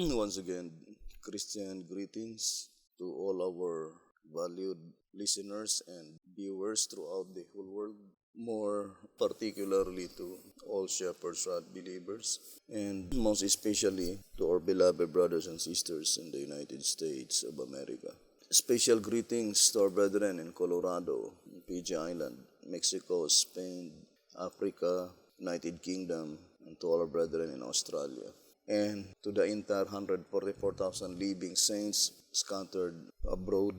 Once again, Christian greetings to all our valued listeners and viewers throughout the whole world, more particularly to all Shepherd's Rod believers, and most especially to our beloved brothers and sisters in the United States of America. Special greetings to our brethren in Colorado, PG Island, Mexico, Spain, Africa, United Kingdom, and to all our brethren in Australia. And to the entire 144,000 living saints scattered abroad,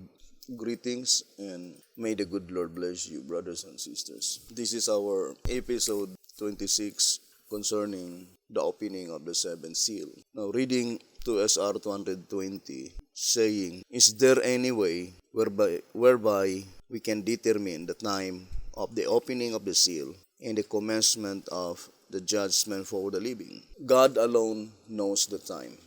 greetings, and may the good Lord bless you, brothers and sisters. This is our episode 26 concerning the opening of the seventh seal. Now, reading to SR 220, saying, "Is there any way whereby we can determine the time of the opening of the seal and the commencement of the judgment for the living? God alone knows the time."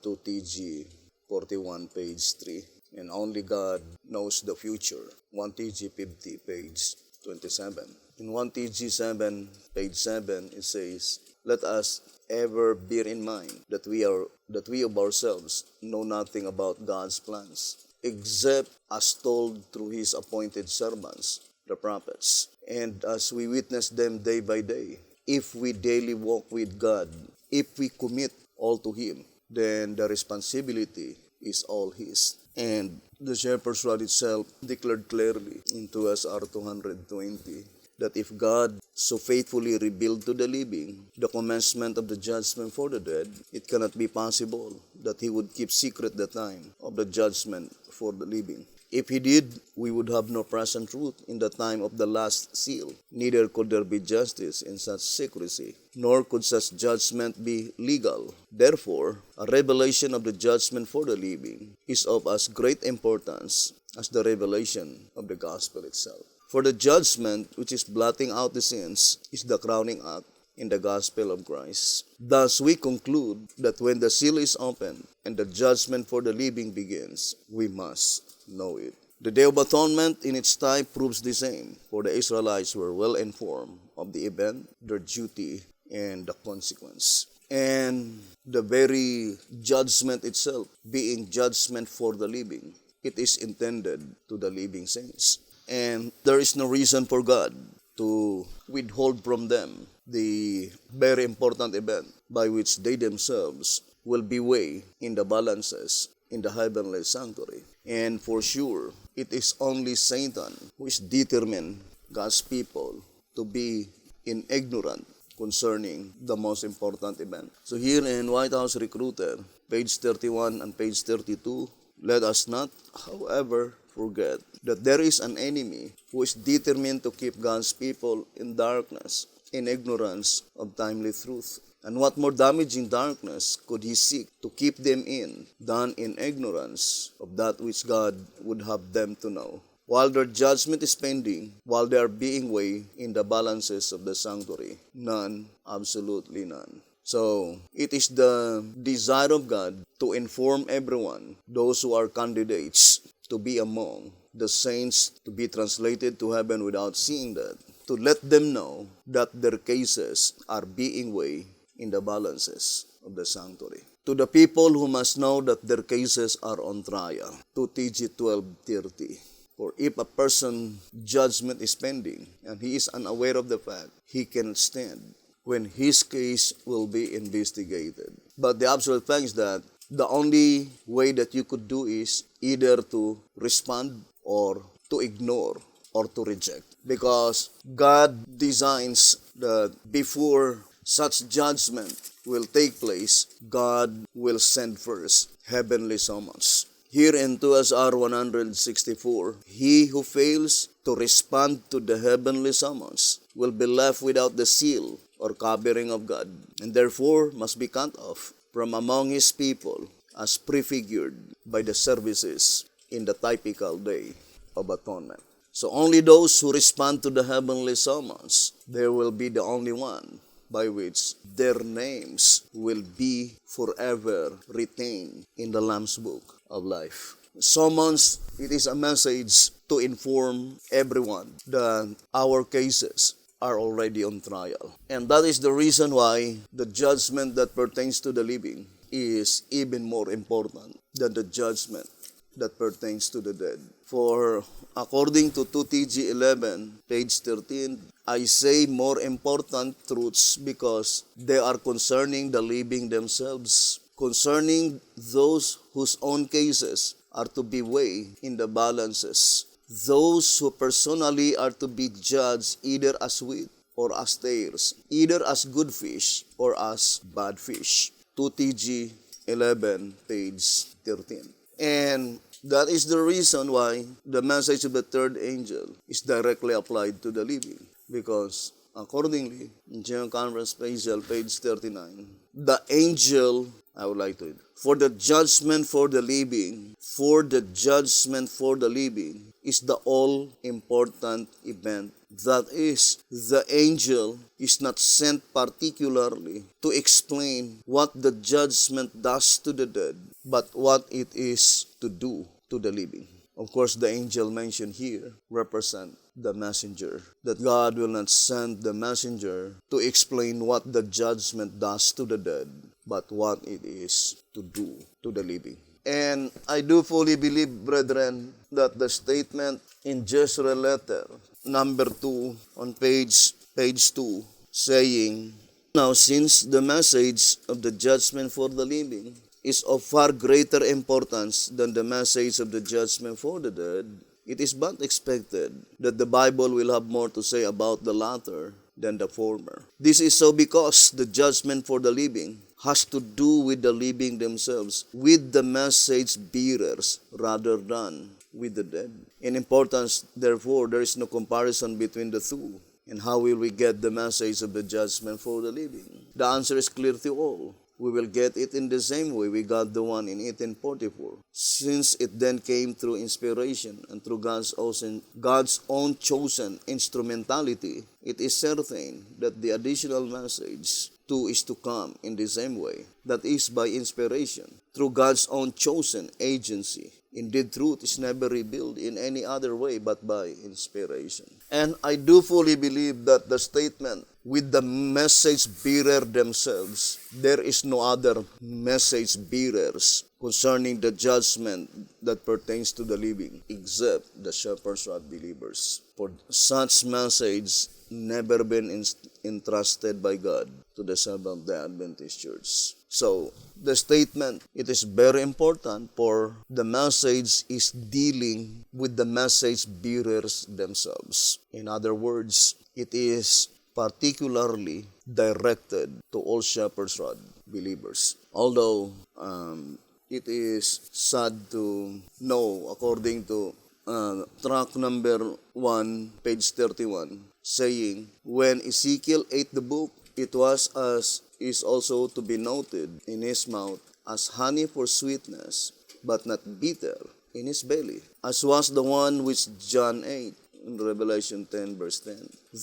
2TG 41, page 3. And only God knows the future. 1TG 50, page 27. In 1TG 7, page 7, it says, "Let us ever bear in mind that we of ourselves know nothing about God's plans, except as told through His appointed servants, the prophets. And as we witness them day by day, if we daily walk with God, if we commit all to Him, then the responsibility is all His." And the Shepherd's Rod itself declared clearly in 2SR 220 that if God so faithfully revealed to the living the commencement of the judgment for the dead, it cannot be possible that He would keep secret the time of the judgment for the living. If He did, we would have no present truth in the time of the last seal. Neither could there be justice in such secrecy, nor could such judgment be legal. Therefore, a revelation of the judgment for the living is of as great importance as the revelation of the gospel itself. For the judgment, which is blotting out the sins, is the crowning act in the gospel of Christ. Thus, we conclude that when the seal is opened and the judgment for the living begins, we must know it. The Day of Atonement in its type proves the same, for the Israelites were well informed of the event, their duty, and the consequence. And the very judgment itself, being judgment for the living, it is intended to the living saints. And there is no reason for God to withhold from them the very important event by which they themselves will be weighed in the balances in the heavenly sanctuary. And for sure, it is only Satan who is determined God's people to be in ignorant concerning the most important event. So here in White House Recruiter, page 31 and page 32, let us not, however, forget that there is an enemy who is determined to keep God's people in darkness, in ignorance of timely truth. And what more damaging darkness could he seek to keep them in than in ignorance of that which God would have them to know? While their judgment is pending, while they are being weighed in the balances of the sanctuary, none, absolutely none. So, it is the desire of God to inform everyone, those who are candidates to be among the saints to be translated to heaven without seeing that, to let them know that their cases are being weighed in the balances of the sanctuary. To the people who must know that their cases are on trial, 2TG 12:30. For if a person's judgment is pending and he is unaware of the fact, he cannot stand when his case will be investigated. But the absolute fact is that the only way that you could do is either to respond or to ignore or to reject. Because God designs that before such judgment will take place, God will send first heavenly summons. Here in 2SR 164, he who fails to respond to the heavenly summons will be left without the seal or covering of God, and therefore must be cut off from among His people as prefigured by the services in the typical Day of Atonement. So only those who respond to the heavenly summons, there will be the only one by which their names will be forever retained in the Lamb's Book of Life. Summons, it is a message to inform everyone that our cases are already on trial. And that is the reason why the judgment that pertains to the living is even more important than the judgment that pertains to the dead. For according to 2TG 11, page 13, I say more important truths because they are concerning the living themselves, concerning those whose own cases are to be weighed in the balances, those who personally are to be judged either as wheat or as tares, either as good fish or as bad fish. 2TG 11, page 13. And that is the reason why the message of the third angel is directly applied to the living. Because accordingly, in General Conference Special, page 39, the angel, I would like to read, for the judgment for the living, for the judgment for the living is the all-important event. That is, the angel is not sent particularly to explain what the judgment does to the dead, but what it is to do to the living. Of course, the angel mentioned here represent the messenger. That God will not send the messenger to explain what the judgment does to the dead, but what it is to do to the living. And I do fully believe, brethren, that the statement in Jezreel letter, number 2, on page 2, saying, now since the message of the judgment for the living is of far greater importance than the message of the judgment for the dead, it is but expected that the Bible will have more to say about the latter than the former. This is so because the judgment for the living has to do with the living themselves, with the message bearers, rather than with the dead. In importance, therefore, there is no comparison between the two. And how will we get the message of the judgment for the living? The answer is clear to all. We will get it in the same way we got the one in 1844. Since it then came through inspiration and through God's own chosen instrumentality, it is certain that the additional message too is to come in the same way, that is by inspiration, through God's own chosen agency. Indeed, truth is never revealed in any other way but by inspiration. And I do fully believe that the statement, with the message bearer themselves, there is no other message bearers concerning the judgment that pertains to the living, except the shepherd's rod believers. For such message never been entrusted by God to the Seventh-day Adventist Church. So, the statement, it is very important, for the message is dealing with the message bearers themselves. In other words, it is particularly directed to all shepherd's rod believers. Although it is sad to know, according to tract number 1, page 31, saying, when Ezekiel ate the book, it was, as is also to be noted, in his mouth as honey for sweetness, but not bitter in his belly, as was the one which John ate, in Revelation 10, verse 10.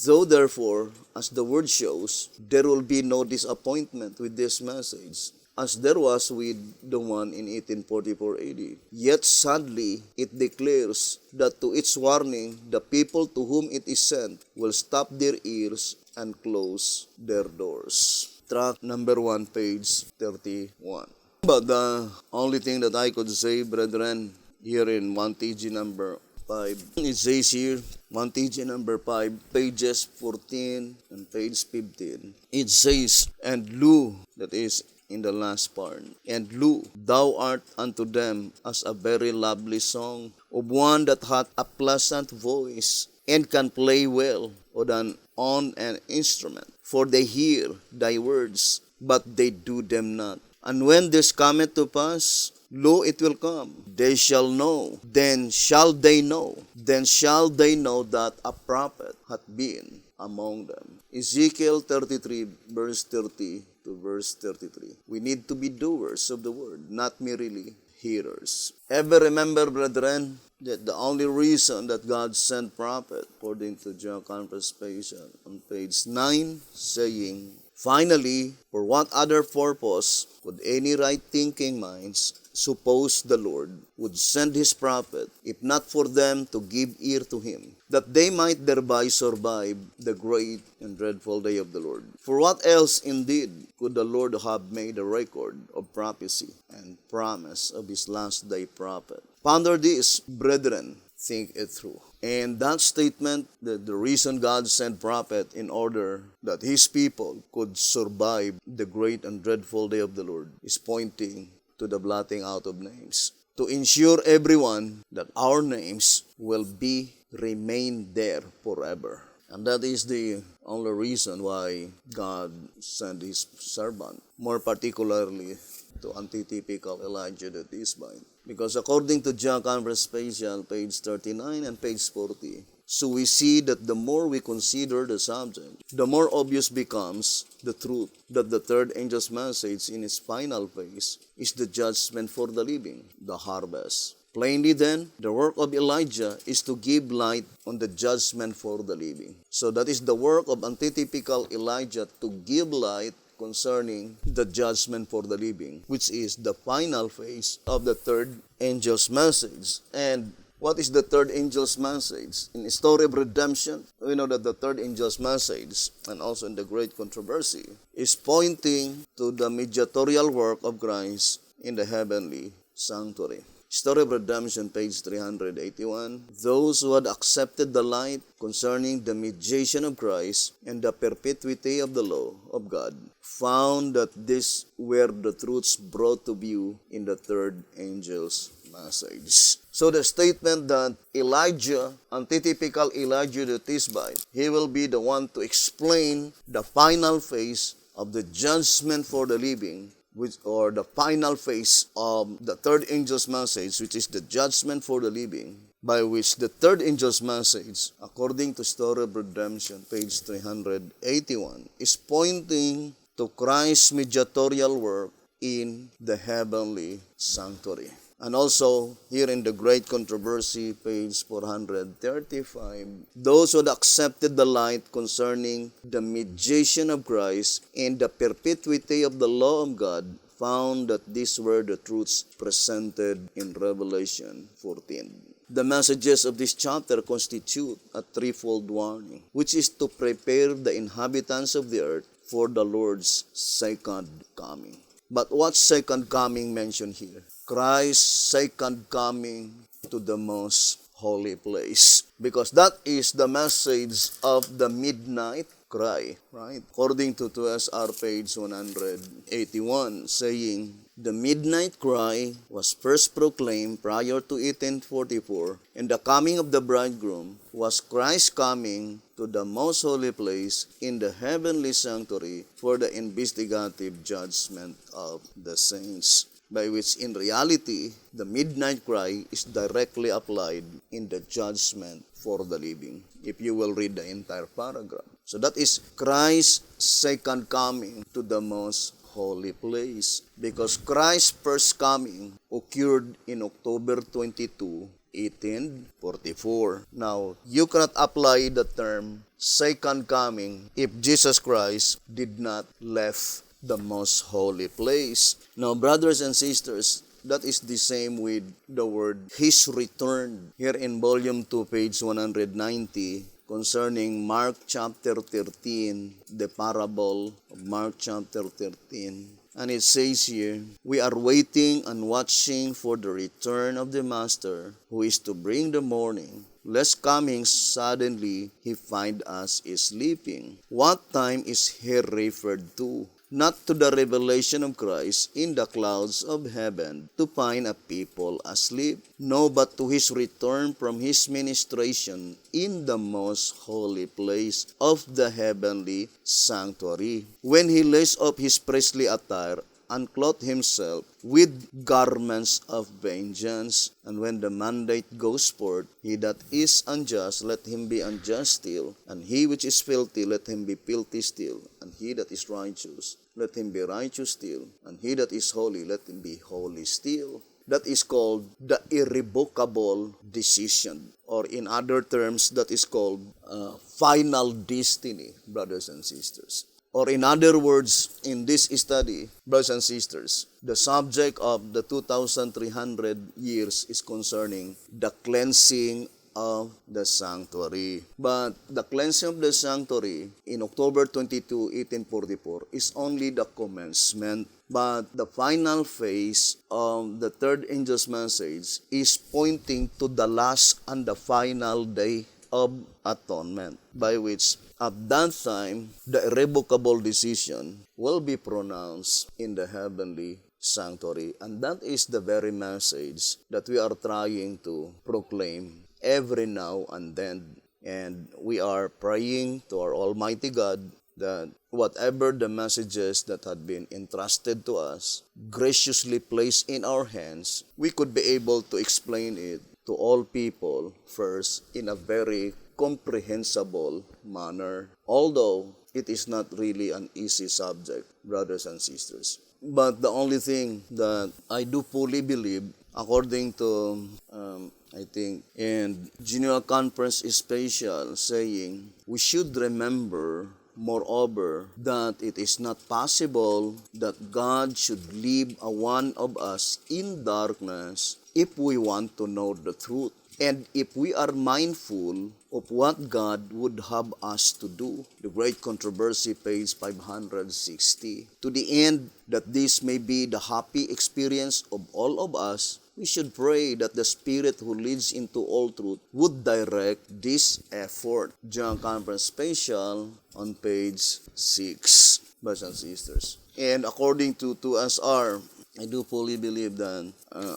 Though therefore, as the word shows, there will be no disappointment with this message, as there was with the one in 1844 AD. Yet sadly, it declares that to its warning, the people to whom it is sent will stop their ears and close their doors. Tract number 1, page 31. But the only thing that I could say, brethren, here in 1TG number 5, it says here, 1TG number 5, pages 14 and page 15. It says, and lo, that is in the last part, and lo, thou art unto them as a very lovely song of one that hath a pleasant voice, and can play well on an instrument. For they hear thy words, but they do them not. And when this cometh to pass, lo, it will come. They shall know, then shall they know that a prophet hath been among them. Ezekiel 33, verse 30 to verse 33. We need to be doers of the word, not merely hearers. Ever remember, brethren, that the only reason that God sent prophet, according to General Conference Special, on page 9, saying, finally, for what other purpose could any right-thinking minds suppose the Lord would send his prophet, if not for them to give ear to him, that they might thereby survive the great and dreadful day of the Lord. For what else indeed could the Lord have made a record of prophecy and promise of his last day prophet? Ponder this, brethren, think it through. And that statement, that the reason God sent prophet in order that his people could survive the great and dreadful day of the Lord, is pointing to the blotting out of names, to ensure everyone that our names will remain there forever. And that is the only reason why God sent his servant, more particularly to antitypical Elijah the Tishbite. Because according to John Conference Special, page 39 and page 40, so we see that the more we consider the subject, the more obvious becomes the truth that the third angel's message in its final phase is the judgment for the living, the harvest. Plainly then, the work of Elijah is to give light on the judgment for the living. So that is the work of antitypical Elijah, to give light concerning the judgment for the living, which is the final phase of the third angel's message. And what is the third angel's message? In the story of redemption, we know that the third angel's message, and also in the great controversy, is pointing to the mediatorial work of Christ in the heavenly sanctuary. Story of Redemption, page 381. Those who had accepted the light concerning the mediation of Christ and the perpetuity of the law of God found that these were the truths brought to view in the third angel's message. So the statement that Elijah, antitypical Elijah the Tishbite, he will be the one to explain the final phase of the judgment for the living, or the final phase of the third angel's message, which is the judgment for the living, by which the third angel's message, according to Story of Redemption, page 381, is pointing to Christ's mediatorial work in the heavenly sanctuary. And also, here in the Great Controversy, page 435, those who had accepted the light concerning the mediation of Christ and the perpetuity of the law of God found that these were the truths presented in Revelation 14. The messages of this chapter constitute a threefold warning, which is to prepare the inhabitants of the earth for the Lord's second coming. But what second coming mentioned here? Christ's second coming to the most holy place. Because that is the message of the midnight cry, right? According to 2SR page 181, saying, the midnight cry was first proclaimed prior to 1844, and the coming of the bridegroom was Christ's coming to the most holy place in the heavenly sanctuary for the investigative judgment of the saints, by which in reality, the midnight cry is directly applied in the judgment for the living, if you will read the entire paragraph. So that is Christ's second coming to the most holy place, because Christ's first coming occurred in October 22, 1844. Now, you cannot apply the term second coming if Jesus Christ did not left the most holy place. Now, brothers and sisters, that is the same with the word His return. Here in volume 2, page 190, concerning Mark chapter 13, the parable of Mark chapter 13. And it says here, we are waiting and watching for the return of the Master, who is to bring the morning, lest coming suddenly he find us sleeping. What time is here referred to? Not to the revelation of Christ in the clouds of heaven to find a people asleep, no, but to his return from his ministration in the most holy place of the heavenly sanctuary, when he lays off his priestly attire and clothe himself with garments of vengeance. And when the mandate goes forth, he that is unjust, let him be unjust still, and he which is filthy, let him be filthy still, and he that is righteous, let him be righteous still, and he that is holy, let him be holy still. That is called the irrevocable decision, or in other terms, that is called final destiny, brothers and sisters. Or in other words, in this study, brothers and sisters, the subject of the 2,300 years is concerning the cleansing of the sanctuary. But the cleansing of the sanctuary in October 22, 1844 is only the commencement. But the final phase of the third angel's message is pointing to the last and the final day of atonement, by which at that time the irrevocable decision will be pronounced in the heavenly sanctuary. And that is the very message that we are trying to proclaim every now and then. And we are praying to our Almighty God that whatever the messages that had been entrusted to us, graciously placed in our hands, we could be able to explain it to all people first in a very comprehensible manner, although it is not really an easy subject, brothers and sisters. But the only thing that I do fully believe, according to I think in General Conference Special saying, we should remember moreover that it is not possible that God should leave a one of us in darkness if we want to know the truth. And if we are mindful of what God would have us to do, the Great Controversy, page 560, to the end that this may be the happy experience of all of us, we should pray that the Spirit who leads into all truth would direct this effort. General Conference Special on page 6, brothers and sisters. And according to 2SR, I do fully believe that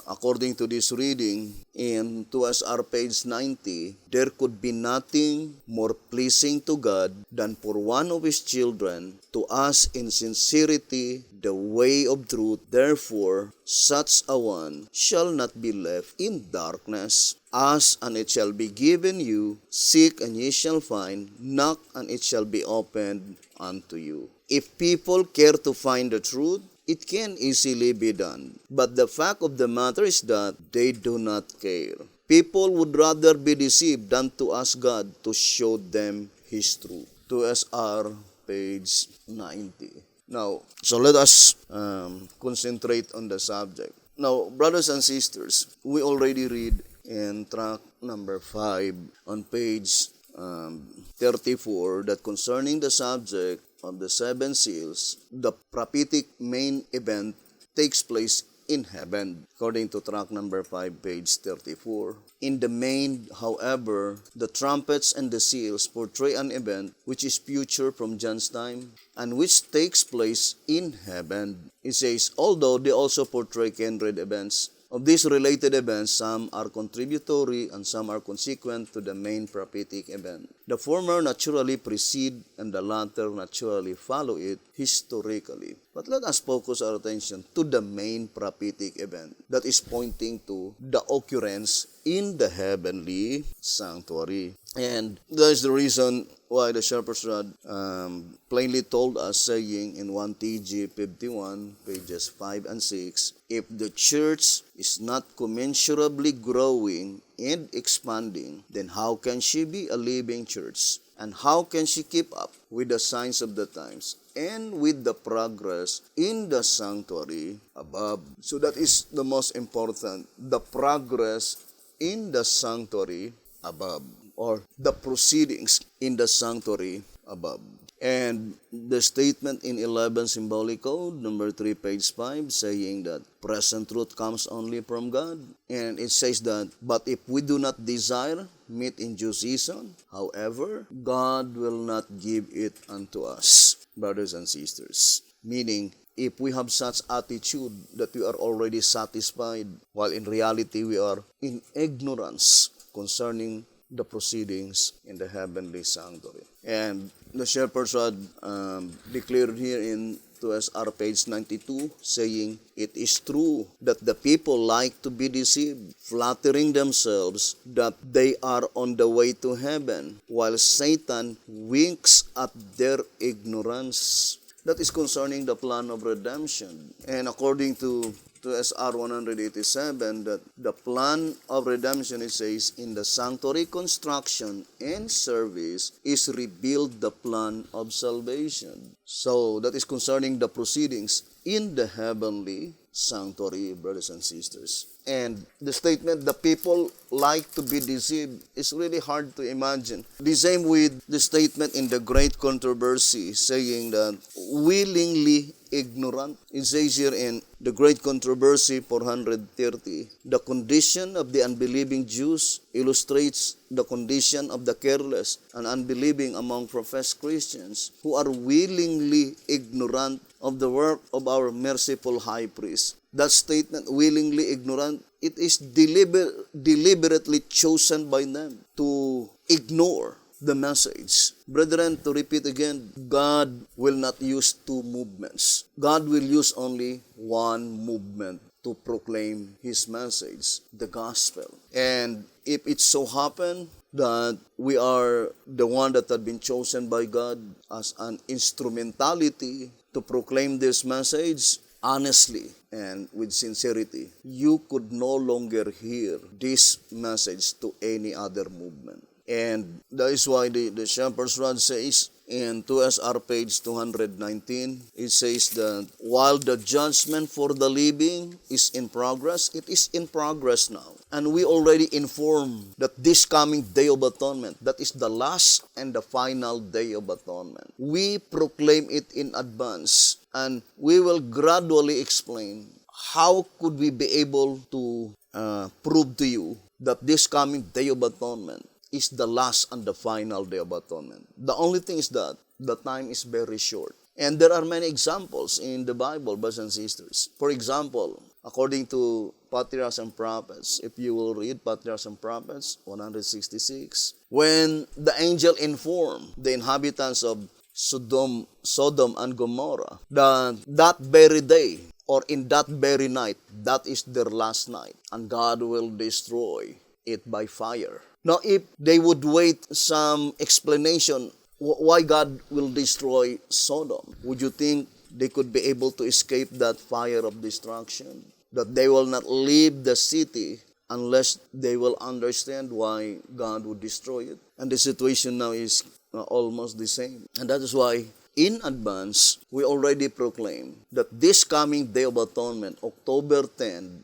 according to this reading, in 2SR page 90, there could be nothing more pleasing to God than for one of His children to ask in sincerity the way of truth. Therefore, such a one shall not be left in darkness. Ask, and it shall be given you. Seek, and ye shall find. Knock, and it shall be opened unto you. If people care to find the truth, it can easily be done. But the fact of the matter is that they do not care. People would rather be deceived than to ask God to show them His truth. 2SR, page 90. Now, so let us concentrate on the subject. Now, brothers and sisters, we already read in tract number 5 on page 34 that concerning the subject of the seven seals, the prophetic main event takes place in heaven, according to tract number 5, page 34. In the main, however, the trumpets and the seals portray an event which is future from John's time and which takes place in heaven. It says, although they also portray kindred events, of these related events, some are contributory and some are consequent to the main prophetic event. The former naturally precede and the latter naturally follow it historically. But let us focus our attention to the main prophetic event that is pointing to the occurrence in the heavenly sanctuary. And that is the reason why the Shepherd's Rod plainly told us, saying in 1 TG 51, pages 5 and 6, if the church is not commensurably growing and expanding, then how can she be a living church? And how can she keep up with the signs of the times and with the progress in the sanctuary above? So that is the most important, the progress in the sanctuary above, or the proceedings in the sanctuary above. And the statement in 11 Symbolic Code, number 3, page 5, saying that present truth comes only from God. And it says that, but if we do not desire meat in due season, however, God will not give it unto us, brothers and sisters. Meaning, if we have such attitude that we are already satisfied, while in reality we are in ignorance concerning the proceedings in the heavenly sanctuary. And the Shepherd's Rod declared here in 2SR page 92, saying, it is true that the people like to be deceived, flattering themselves that they are on the way to heaven, while Satan winks at their ignorance. That is concerning the plan of redemption. And according to 2SR 187 that the plan of redemption, it says, in the sanctuary construction and service is revealed the plan of salvation. So that is concerning the proceedings in the heavenly sanctuary, brothers and sisters. And the statement, the people like to be deceived, is really hard to imagine. The same with the statement in the great controversy saying that willingly ignorant. It says here in the great controversy 430, the condition of the unbelieving Jews illustrates the condition of the careless and unbelieving among professed Christians who are willingly ignorant of the work of our merciful high priest. That statement, willingly ignorant, it is deliberately chosen by them to ignore the message. Brethren, to repeat again, God will not use two movements. God will use only one movement to proclaim His message, the gospel. And if it so happen that we are the one that had been chosen by God as an instrumentality to proclaim this message, honestly and with sincerity, you could no longer hear this message to any other movement. And that is why the Shepherd's Rod says in 2SR page 219, it says that while the judgment for the living is in progress, it is in progress now. And we already informed that this coming Day of Atonement, that is the last and the final Day of Atonement. We proclaim it in advance, and we will gradually explain how could we be able to prove to you that this coming Day of Atonement is the last and the final Day of Atonement. The only thing is that the time is very short. And there are many examples in the Bible, brothers and sisters. For example, according to Patriarchs and Prophets, if you will read Patriarchs and Prophets 166, when the angel informed the inhabitants of Sodom and Gomorrah that very day or in that very night, that is their last night, and God will destroy it by fire. Now, if they would wait some explanation why God will destroy Sodom, would you think they could be able to escape that fire of destruction? That they will not leave the city unless they will understand why God would destroy it? And the situation now is almost the same. And that is why, in advance, we already proclaim that this coming Day of Atonement, October 10,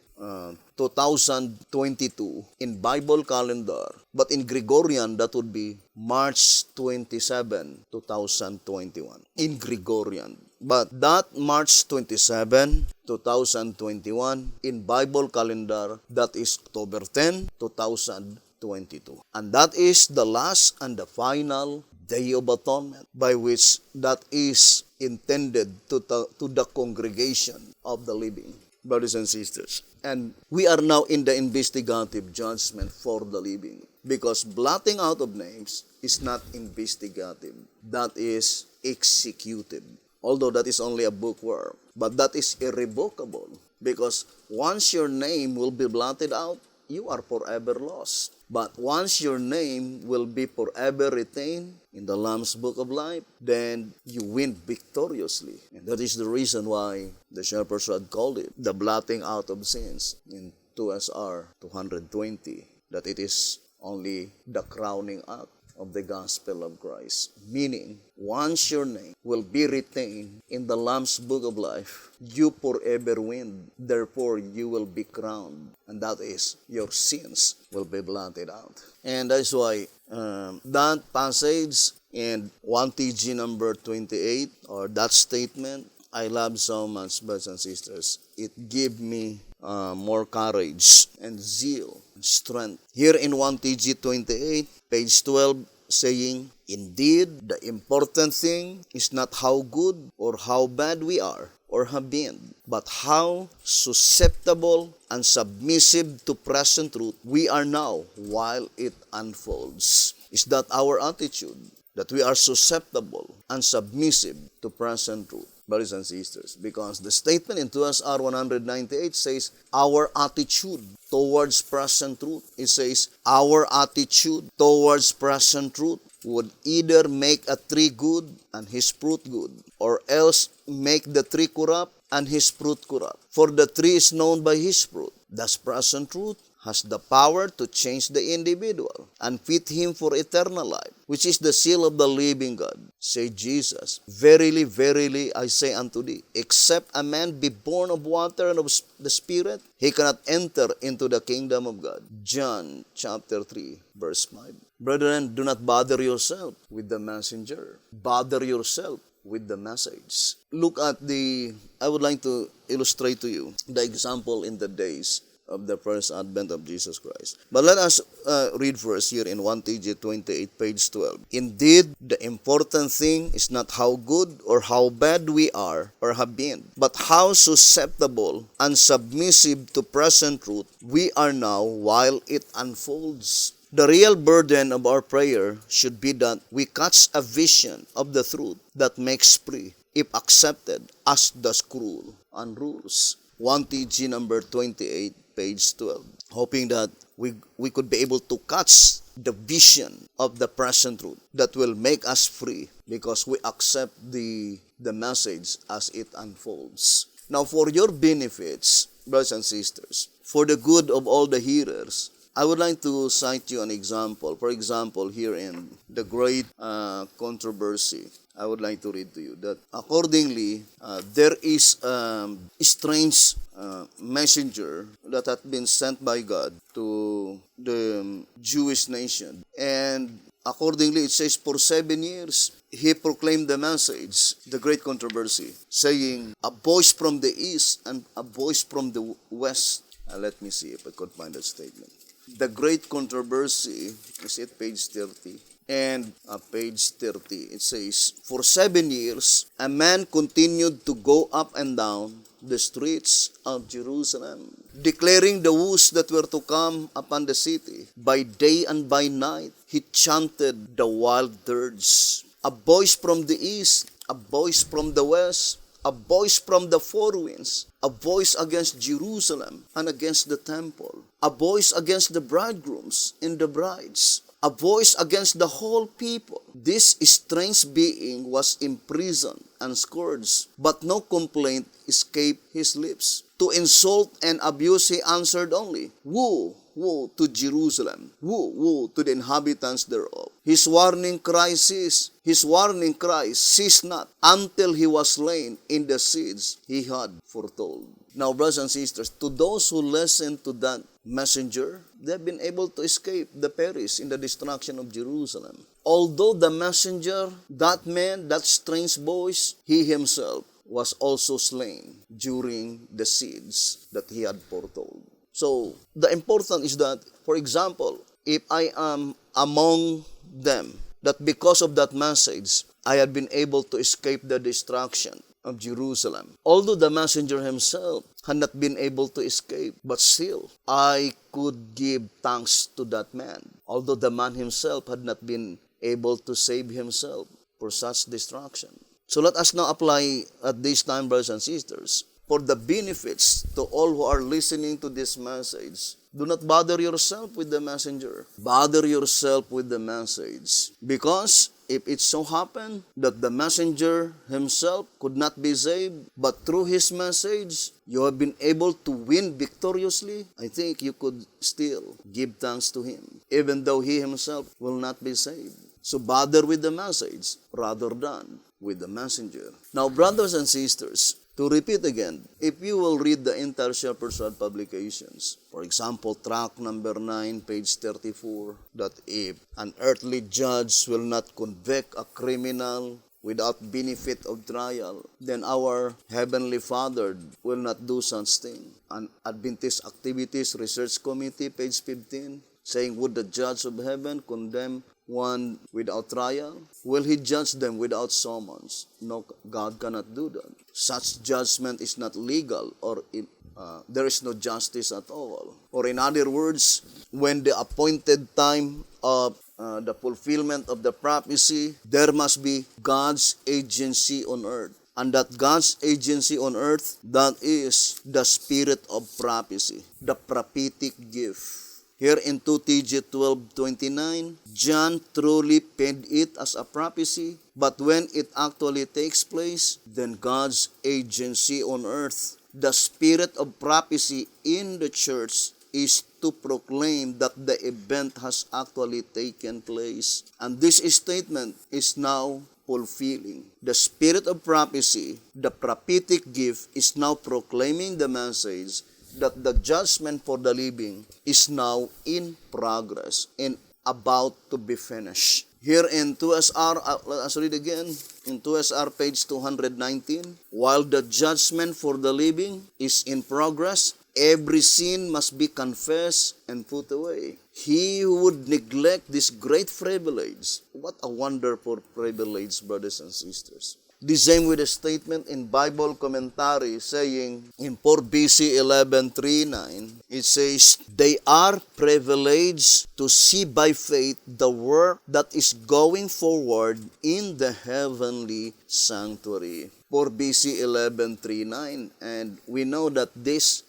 2022 in Bible calendar, but in Gregorian that would be March 27, 2021 in Gregorian. But that March 27, 2021 in Bible calendar, that is October 10, 2022. And that is the last and the final Day of Atonement by which that is intended to the congregation of the living, brothers and sisters. And we are now in the investigative judgment for the living, because blotting out of names is not investigative. That is executive. Although that is only a bookworm, but that is irrevocable, because once your name will be blotted out, you are forever lost. But once your name will be forever retained in the Lamb's Book of Life, then you win victoriously. And that is the reason why the Shepherd's Rod called it the blotting out of sins in 2SR 220, that it is only the crowning act of the gospel of Christ. Meaning, once your name will be retained in the Lamb's Book of Life, you forever win. Therefore, you will be crowned. And that is, your sins will be blotted out. And that's why that passage in 1 TG number 28, or that statement, I love so much, brothers and sisters. It gave me more courage and zeal, strength. Here in 1 TG 28, page 12, saying, indeed, the important thing is not how good or how bad we are or have been, but how susceptible and submissive to present truth we are now while it unfolds. Is that our attitude? That we are susceptible and submissive to present truth, brothers and sisters, because the statement in 2SR 198 says, our attitude towards present truth. It says, our attitude towards present truth would either make a tree good and his fruit good, or else make the tree corrupt and his fruit corrupt. For the tree is known by his fruit. Thus present truth has the power to change the individual and fit him for eternal life, which is the seal of the living God. Say Jesus, verily, verily, I say unto thee, except a man be born of water and of the Spirit, he cannot enter into the kingdom of God. John chapter 3, verse 5. Brethren, do not bother yourself with the messenger. Bother yourself with the message. Look at I would like to illustrate to you the example in the days of the first advent of Jesus Christ. But let us read first here in 1 TG 28, page 12. Indeed, the important thing is not how good or how bad we are or have been, but how susceptible and submissive to present truth we are now while it unfolds. The real burden of our prayer should be that we catch a vision of the truth that makes free, if accepted, as the scroll and rules. 1 TG number 28, page 12. Hoping that we could be able to catch the vision of the present truth that will make us free because we accept the message as it unfolds. Now, for your benefits, brothers and sisters, for the good of all the hearers, I would like to cite you an example. For example, here in the great controversy, I would like to read to you that accordingly, there is a strange messenger that had been sent by God to the Jewish nation. And accordingly, it says, for 7 years, he proclaimed the message, the great controversy, saying, a voice from the east and a voice from the west. Let me see if I could find that statement. The great controversy is at page 30. And page 30, it says, for 7 years, a man continued to go up and down the streets of Jerusalem, declaring the woes that were to come upon the city. By day and by night, he chanted the wild dirge. A voice from the east, a voice from the west, a voice from the four winds, a voice against Jerusalem and against the temple, a voice against the bridegrooms and the brides, a voice against the whole people. This strange being was imprisoned and scourged, but no complaint escaped his lips. To insult and abuse he answered only, woe, woe to Jerusalem, woe, woe to the inhabitants thereof. His warning cry ceased not until he was slain in the seeds he had foretold. Now, brothers and sisters, to those who listen to that messenger, they have been able to escape the perish in the destruction of Jerusalem. Although the messenger, that man, that strange voice, he himself was also slain during the seeds that he had foretold. So, the important is that, for example, if I am among them, that because of that message, I had been able to escape the destruction of Jerusalem. Although the messenger himself had not been able to escape, but still, I could give thanks to that man. Although the man himself had not been able to save himself for such destruction. So let us now apply at this time, brothers and sisters, for the benefits to all who are listening to this message. Do not bother yourself with the messenger. Bother yourself with the message. Because if it so happened that the messenger himself could not be saved, but through his message, you have been able to win victoriously, I think you could still give thanks to him, even though he himself will not be saved. So bother with the message rather than with the messenger. Now, brothers and sisters, to repeat again, if you will read the entire Shepherd's Rod publications, for example, tract number 9, page 34, that if an earthly judge will not convict a criminal without benefit of trial, then our Heavenly Father will not do such thing. An Adventist Activities Research Committee, page 15, saying, would the judge of heaven condemn one without trial? Will he judge them without summons? No, God cannot do that. Such judgment is not legal, or there is no justice at all. Or in other words, when the appointed time of the fulfillment of the prophecy, there must be God's agency on earth. And that God's agency on earth, that is the spirit of prophecy, the prophetic gift. Here in 2 TG 12:29, John truly penned it as a prophecy, but when it actually takes place, then God's agency on earth, the spirit of prophecy in the church, is to proclaim that the event has actually taken place. And this statement is now fulfilling. The spirit of prophecy, the prophetic gift, is now proclaiming the message that the judgment for the living is now in progress and about to be finished. Here in 2SR, let's read again, in 2SR page 219, while the judgment for the living is in progress, every sin must be confessed and put away. He who would neglect this great privilege, what a wonderful privilege, brothers and sisters. The same with a statement in Bible commentary saying in 4 BC 11:3-9, it says, they are privileged to see by faith the work that is going forward in the heavenly sanctuary. 4 BC 11:3-9, and we know that this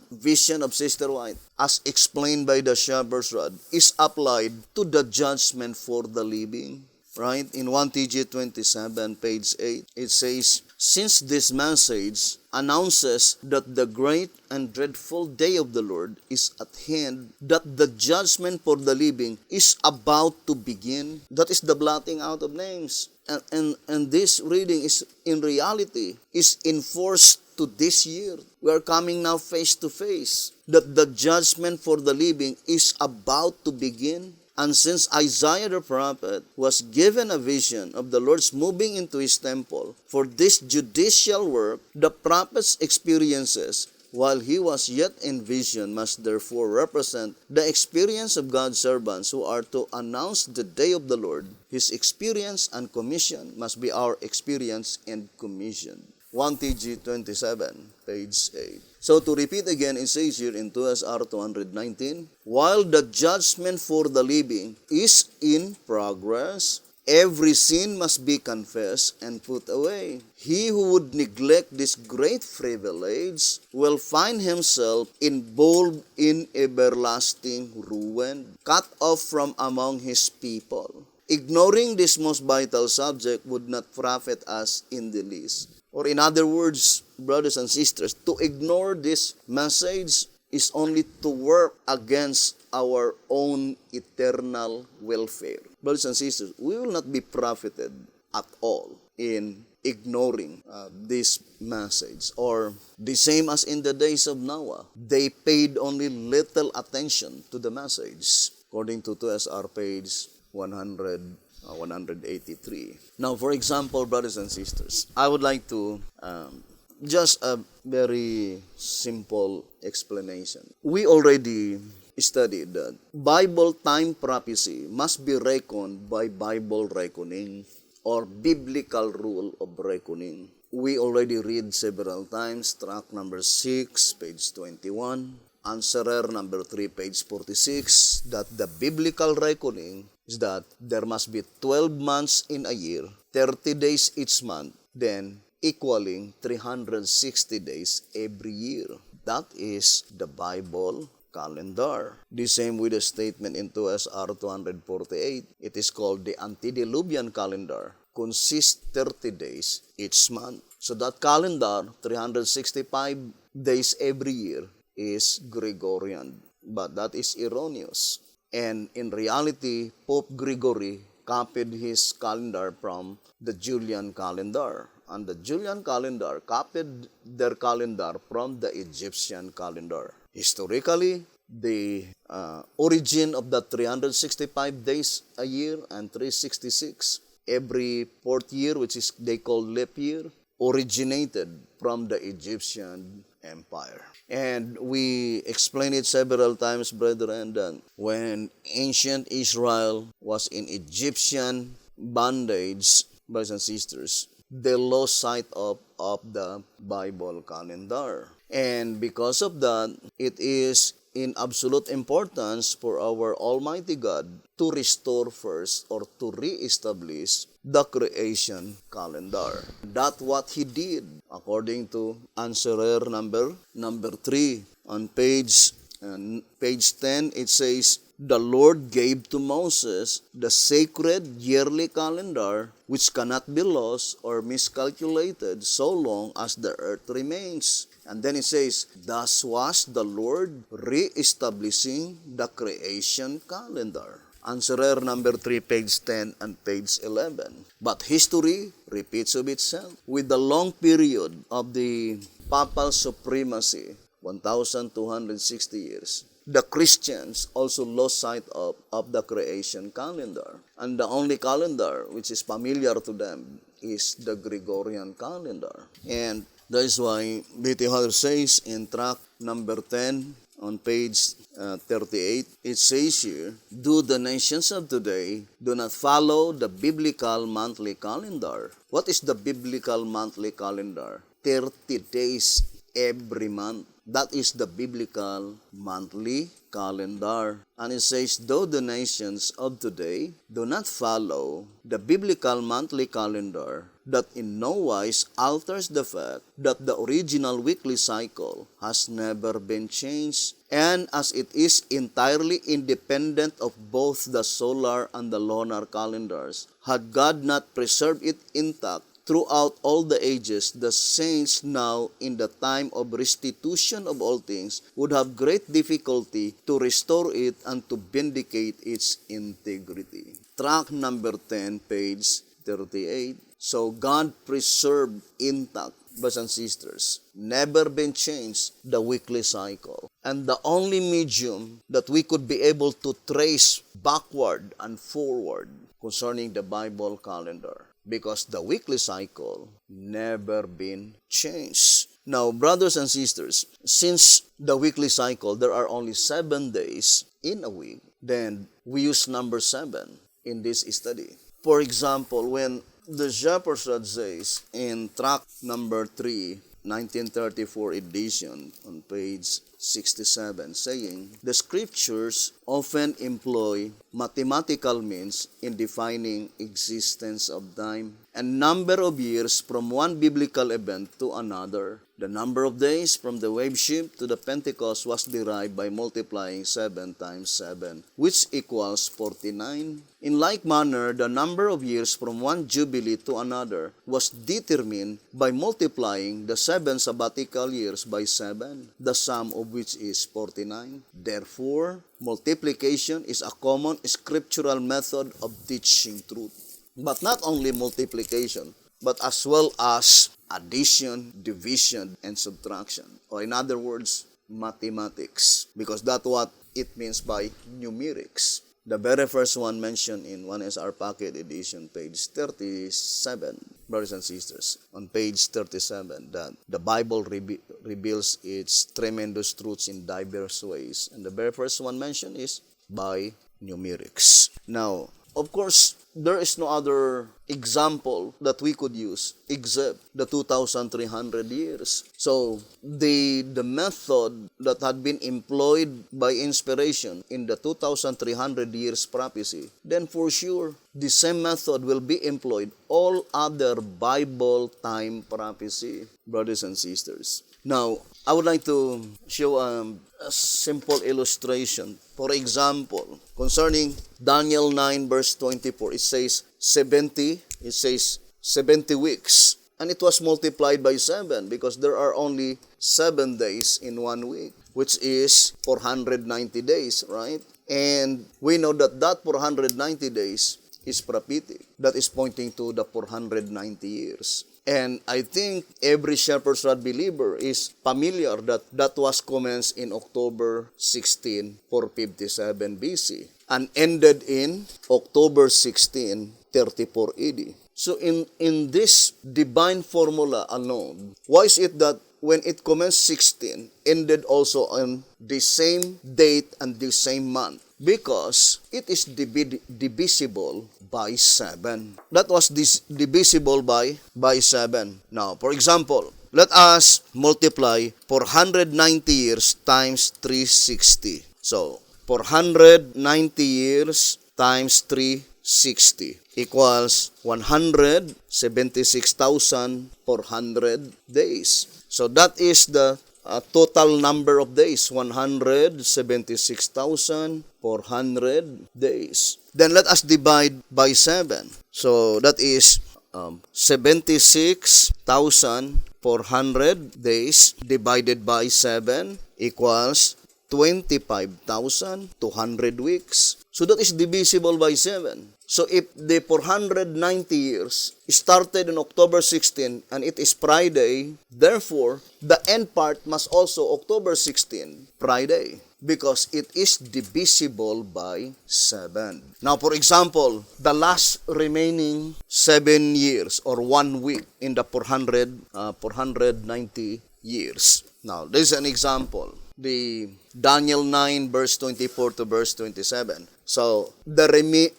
vision of Sister White, as explained by the shepherd's rod, is applied to the judgment for the living. Right? In 1 TG 27, page 8, it says, since this message announces that the great and dreadful day of the Lord is at hand, that the judgment for the living is about to begin. That is the blotting out of names. And this reading is, in reality, is enforced to this year. We are coming now face to face, that the judgment for the living is about to begin. And since Isaiah the prophet was given a vision of the Lord's moving into his temple for this judicial work, the prophet's experiences while he was yet in vision must therefore represent the experience of God's servants who are to announce the day of the Lord. His experience and commission must be our experience and commission. 1 TG 27, page 8. So to repeat again, it says here in 2SR 219, while the judgment for the living is in progress, every sin must be confessed and put away. He who would neglect this great privilege will find himself involved in everlasting ruin, cut off from among his people. Ignoring this most vital subject would not profit us in the least. Or in other words, brothers and sisters, to ignore this message is only to work against our own eternal welfare. Brothers and sisters, we will not be profited at all in ignoring this message. Or the same as in the days of Noah, they paid only little attention to the message, according to 2SR page 183. Now, for example, brothers and sisters, I would like to just a very simple explanation. We already studied that Bible time prophecy must be reckoned by Bible reckoning or biblical rule of reckoning. We already read several times, tract number 6, page 21, answerer number 3, page 46, that the biblical reckoning is that there must be 12 months in a year, 30 days each month, then equaling 360 days every year. That is the Bible calendar. The same with the statement in 2SR 248. It is called the antediluvian calendar. Consists 30 days each month. So that calendar, 365 days every year, is Gregorian. But that is erroneous. And in reality, Pope Gregory copied his calendar from the Julian calendar. And the Julian calendar copied their calendar from the Egyptian calendar. Historically, the origin of the 365 days a year and 366 every fourth year, which is they call leap year, originated from the Egyptian Empire. And we explained it several times, brethren, that when ancient Israel was in Egyptian bondage, brothers and sisters, they lost sight of the Bible calendar. And because of that, it is in absolute importance for our Almighty God to restore first or to reestablish the creation calendar. That's what He did according to answerer number 3 on page page 10, it says, "The Lord gave to Moses the sacred yearly calendar, which cannot be lost or miscalculated so long as the earth remains." And then it says, "Thus was the Lord re-establishing the creation calendar." Answerer number 3, page 10 and page 11. But history repeats of itself. With the long period of the papal supremacy, 1,260 years, the Christians also lost sight of the creation calendar. And the only calendar which is familiar to them is the Gregorian calendar. And that is why B.T. Hall says in tract number 10, on page 38, it says here, "Do the nations of today do not follow the biblical monthly calendar?" What is the biblical monthly calendar? 30 days every month. That is the biblical monthly calendar. And it says, "Though the nations of today do not follow the biblical monthly calendar, that in no wise alters the fact that the original weekly cycle has never been changed, and as it is entirely independent of both the solar and the lunar calendars, had God not preserved it intact throughout all the ages, the saints now in the time of restitution of all things would have great difficulty to restore it and to vindicate its integrity." Tract number 10, page 38. So God preserved intact, brothers and sisters, never been changed, the weekly cycle. And the only medium that we could be able to trace backward and forward concerning the Bible calendar, because the weekly cycle never been changed. Now, brothers and sisters, since the weekly cycle, there are only 7 days in a week, then we use number 7 in this study. For example, when the Shepherd's Rod says in tract number 3, 1934 edition, on page 67, saying, "The scriptures often employ mathematical means in defining existence of time and number of years from one biblical event to another. The number of days from the wave ship to the Pentecost was derived by multiplying 7 times 7, which equals 49. In like manner, the number of years from one jubilee to another was determined by multiplying the 7 sabbatical years by 7, the sum of which is 49. Therefore, multiplication is a common scriptural method of teaching truth." But not only multiplication, but as well as addition, division, and subtraction. Or in other words, mathematics. Because that's what it means by numerics. The very first one mentioned in 1SR Packet Edition, page 37, brothers and sisters, on page 37, that the Bible reveals its tremendous truths in diverse ways. And the very first one mentioned is by numerics. Now, of course, there is no other example that we could use except the 2,300 years. So, the method that had been employed by inspiration in the 2,300 years prophecy, then for sure, the same method will be employed all other Bible time prophecy, brothers and sisters. Now, I would like to show a simple illustration. For example, concerning Daniel 9 verse 24, it says 70 weeks. And it was multiplied by 7 because there are only 7 days in 1 week, which is 490 days, right? And we know that 490 days is prophetic. That is pointing to the 490 years. And I think every Shepherd's Rod believer is familiar that was commenced in October 16, 457 BC and ended in October 16, 34 AD. So in this divine formula alone, why is it that when it commenced 16, ended also on the same date and the same month? Because it is divisible by 7. That was divisible by 7. Now, for example, let us multiply 490 years times 360. So, 490 years times 360 equals 176,400 days. So, that is the total number of days, 176,400 days. Then let us divide by 7. So that is 76,400 days divided by 7 equals 25,200 weeks. So that is divisible by 7. So if the 490 years started on October 16 and it is Friday, therefore, the end part must also October 16, Friday, because it is divisible by 7. Now, for example, the last remaining 7 years or 1 week in the 490 years. Now, this is an example. The Daniel 9 verse 24 to verse 27. So, the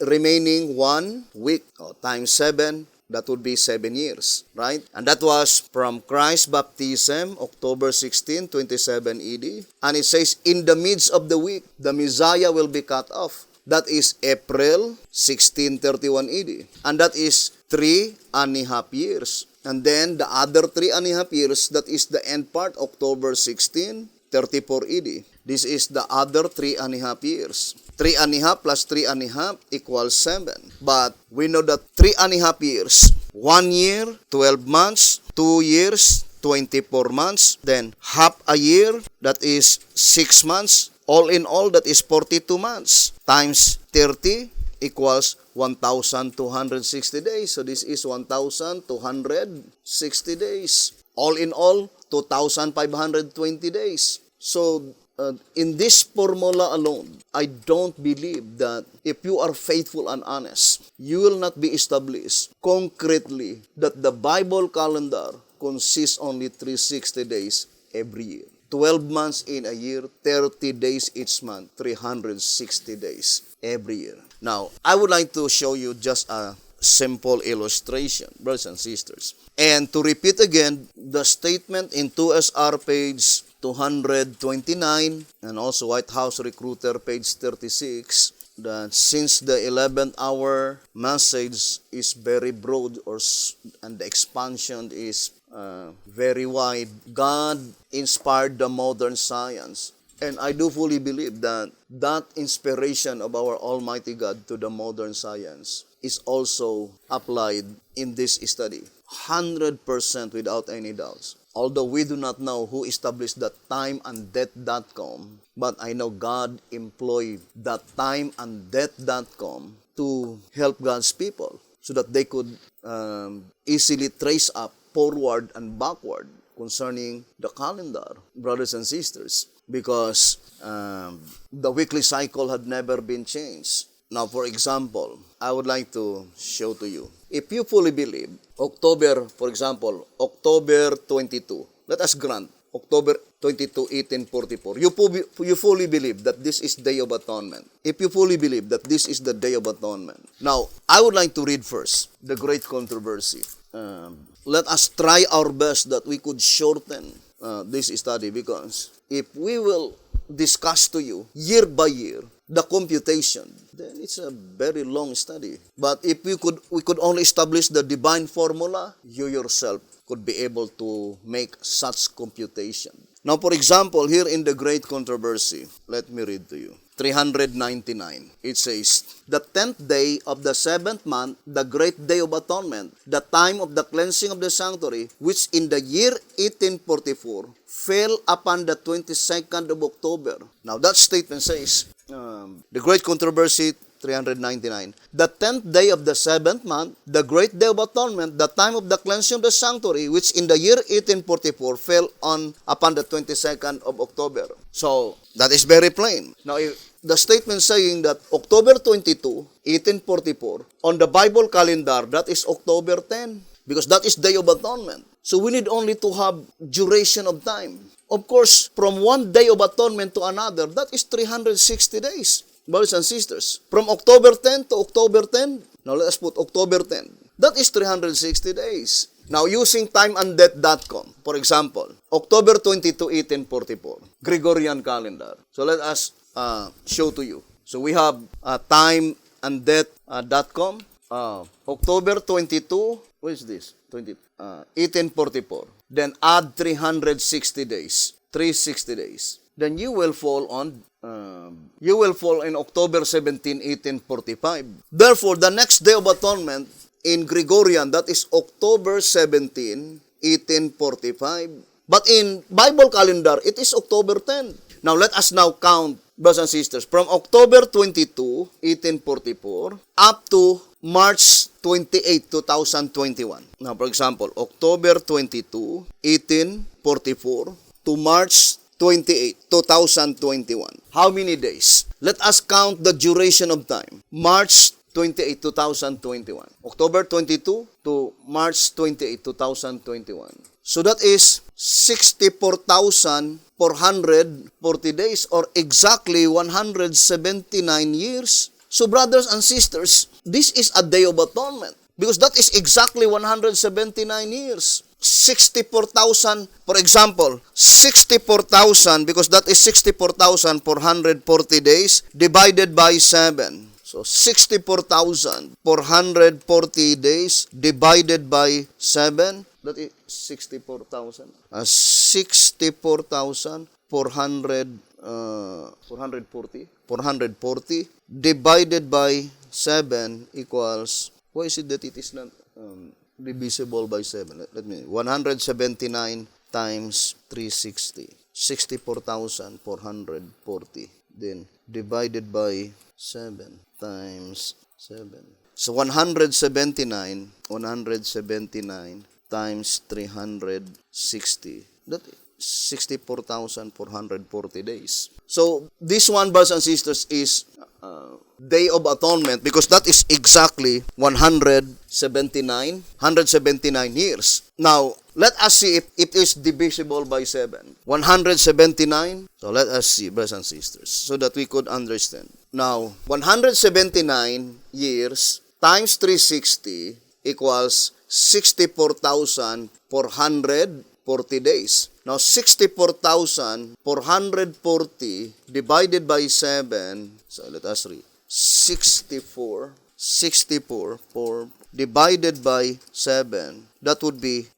remaining 1 week times 7, that would be 7 years, right? And that was from Christ's baptism, October 16, 27 AD. And it says, in the midst of the week, the Messiah will be cut off. That is April 1631 AD. And that is 3.5 years. And then the other 3.5 years, that is the end part, October 16, 34 AD. This is the other 3.5 years. 3.5 plus 3.5 equals 7. But we know that 3.5 years, 1 year, 12 months, 2 years, 24 months, then half a year, that is 6 months. All in all, that is 42 months times 30 equals 1,260 days. So this is 1,260 days. All in all, 2,520 days. So, in this formula alone, I don't believe that if you are faithful and honest, you will not be established concretely that the Bible calendar consists only 360 days every year. 12 months in a year, 30 days each month, 360 days every year. Now, I would like to show you just a simple illustration, brothers and sisters. And to repeat again, the statement in 2SR page 229 and also White House Recruiter page 36, that since the 11th hour message is very broad and the expansion is very wide, God inspired the modern science. And I do fully believe that that inspiration of our Almighty God to the modern science is also applied in this study. 100% without any doubts. Although we do not know who established that timeanddeath.com, but I know God employed that timeanddeath.com to help God's people so that they could easily trace up forward and backward concerning the calendar, brothers and sisters, because the weekly cycle had never been changed. Now, for example, I would like to show to you. If you fully believe, October 22, let us grant, October 22, 1844, you fully believe that this is Day of Atonement. If you fully believe that this is the Day of Atonement. Now, I would like to read first the Great Controversy. Let us try our best that we could shorten this study, because if we will discuss to you year by year the computation, then it's a very long study. But if we could only establish the divine formula, you yourself could be able to make such computation. Now, for example, here in the Great Controversy, let me read to you. 399. It says, the 10th day of the 7th month, the great day of atonement, the time of the cleansing of the sanctuary, which in the year 1844 fell upon the 22nd of October. Now, that statement says, the Great Controversy 399. The 10th day of the 7th month, the great day of atonement, the time of the cleansing of the sanctuary, which in the year 1844 fell upon the 22nd of October. So, that is very plain. Now, if the statement saying that October 22, 1844, on the Bible calendar, that is October 10, because that is Day of Atonement. So, we need only to have duration of time. Of course, from one Day of Atonement to another, that is 360 days. Brothers and sisters, from October 10 to October 10, now let us put October 10. That is 360 days. Now, using timeanddeath.com, for example, October 22, 1844, Gregorian calendar. So, let us show to you. So, we have timeanddeath.com, October 22, what is this? 1844. Then, add 360 days. 360 days. Then you will fall in October 17, 1845. Therefore, the next Day of Atonement in Gregorian, that is October 17, 1845. But in Bible calendar, it is October 10. Now, let us now count, brothers and sisters, from October 22, 1844, up to March 28, 2021. Now, for example, October 22, 1844 to March 28, 2021. How many days? Let us count the duration of time. March 28, 2021. October 22 to March 28, 2021. So that is 64,440 days or exactly 179 years. So brothers and sisters, this is a Day of Atonement because that is exactly 179 years. 64,000, for example, 64,000 because that is 64,440 days divided by 7. So 64,440 days divided by 7, that is 64,000. 440 divided by 7 equals, why is it that it is not divisible by 7? Let me, 179 times 360, 64,440, then divided by 7 times 7. So 179 times 360, that is 64,440 days. So this one, brothers and sisters, is Day of Atonement because that is exactly 179 years. Now, let us see if it is divisible by 7. 179, so let us see, brothers and sisters, so that we could understand. Now, 179 years times 360 equals 64,440 days. Now, 64,440 divided by 7, so let us read. 64 divided by 7, that would be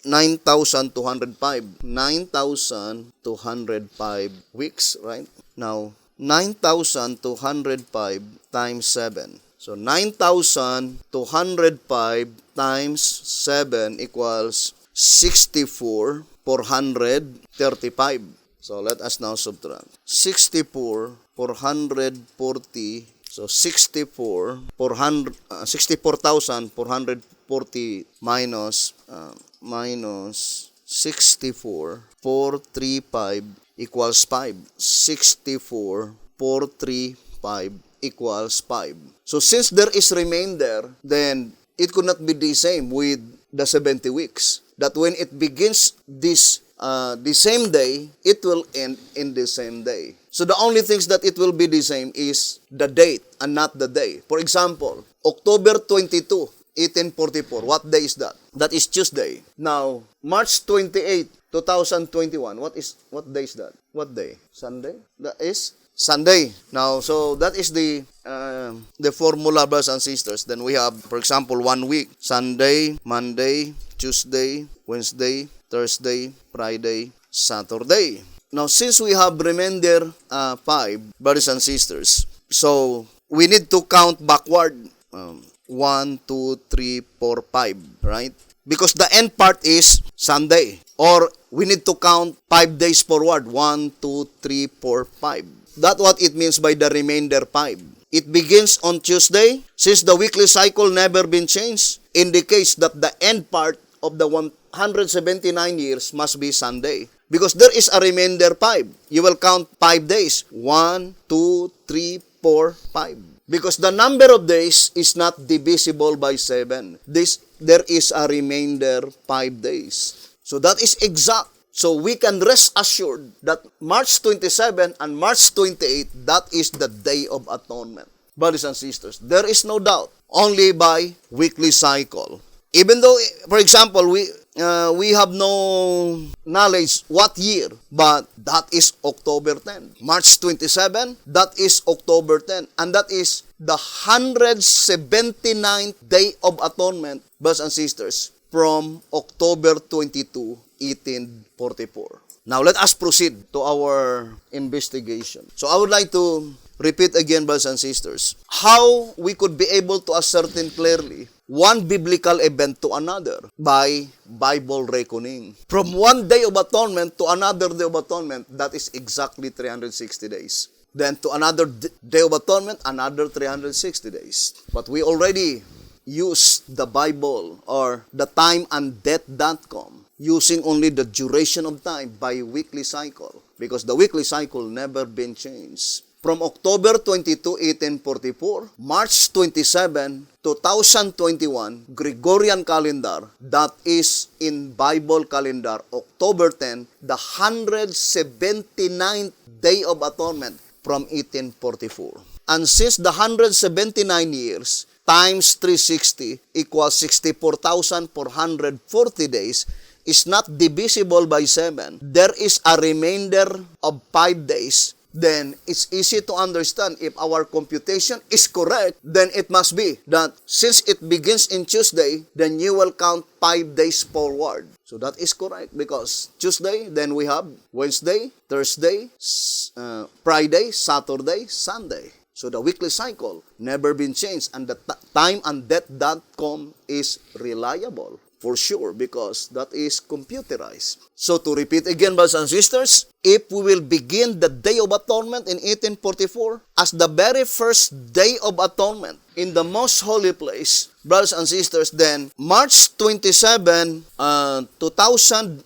9,205. 9,205 weeks, right? Now, 9,205 times 7. So, 9,205 times 7 equals 64,435. So, let us now subtract. 64,440. So, 64,440 minus 64,435 equals 5. 64,435 equals 5. So, since there is remainder, then it could not be the same with the 70 weeks. That when it begins the same day, it will end in the same day. So the only things that it will be the same is the date and not the day. For example, October 22, 1844. What day is that? That is Tuesday. Now, March 28, 2021. What day is that? What day? Sunday? That is Sunday. Now, so that is the formula, brothers and sisters. Then we have, for example, 1 week. Sunday, Monday, Tuesday, Wednesday, Thursday, Friday, Saturday. Now, since we have remainder 5, brothers and sisters, so we need to count backward. 1, 2, 3, 4, 5, right? Because the end part is Sunday. Or we need to count 5 days forward. 1, 2, 3, 4, 5. That's what it means by the remainder 5. It begins on Tuesday. Since the weekly cycle never been changed, indicates that the end part of the 179 years must be Sunday. Because there is a remainder 5. You will count 5 days. 1, 2, 3, 4, 5. Because the number of days is not divisible by 7. There is a remainder 5 days. So that is exact. So we can rest assured that March 27 and March 28, that is the Day of Atonement. Brothers and sisters, there is no doubt. Only by weekly cycle. Even though, for example, we have no knowledge what year, but that is October 10. March 27, that is October 10. And that is the 179th Day of Atonement, brothers and sisters, from October 22, 1844. Now, let us proceed to our investigation. So, I would like to repeat again, brothers and sisters, how we could be able to ascertain clearly one biblical event to another by Bible reckoning. From one day of atonement to another day of atonement, that is exactly 360 days. Then to another day of atonement, another 360 days. But we already used the Bible or the timeanddeath.com using only the duration of time by weekly cycle, because the weekly cycle never been changed. From October 22, 1844, March 27, 2021, Gregorian calendar, that is in Bible calendar, October 10, the 179th Day of Atonement from 1844. And since the 179 years times 360 equals 64,440 days, is not divisible by 7, there is a remainder of 5 days. Then it's easy to understand if our computation is correct, then it must be that since it begins in Tuesday, then you will count 5 days forward. So that is correct, because Tuesday, then we have Wednesday, Thursday, Friday, Saturday, Sunday. So the weekly cycle never been changed, and the timeanddeath.com is reliable. For sure, because that is computerized. So to repeat again, brothers and sisters, if we will begin the Day of Atonement in 1844 as the very first Day of Atonement in the most holy place, brothers and sisters, then March 27, 2021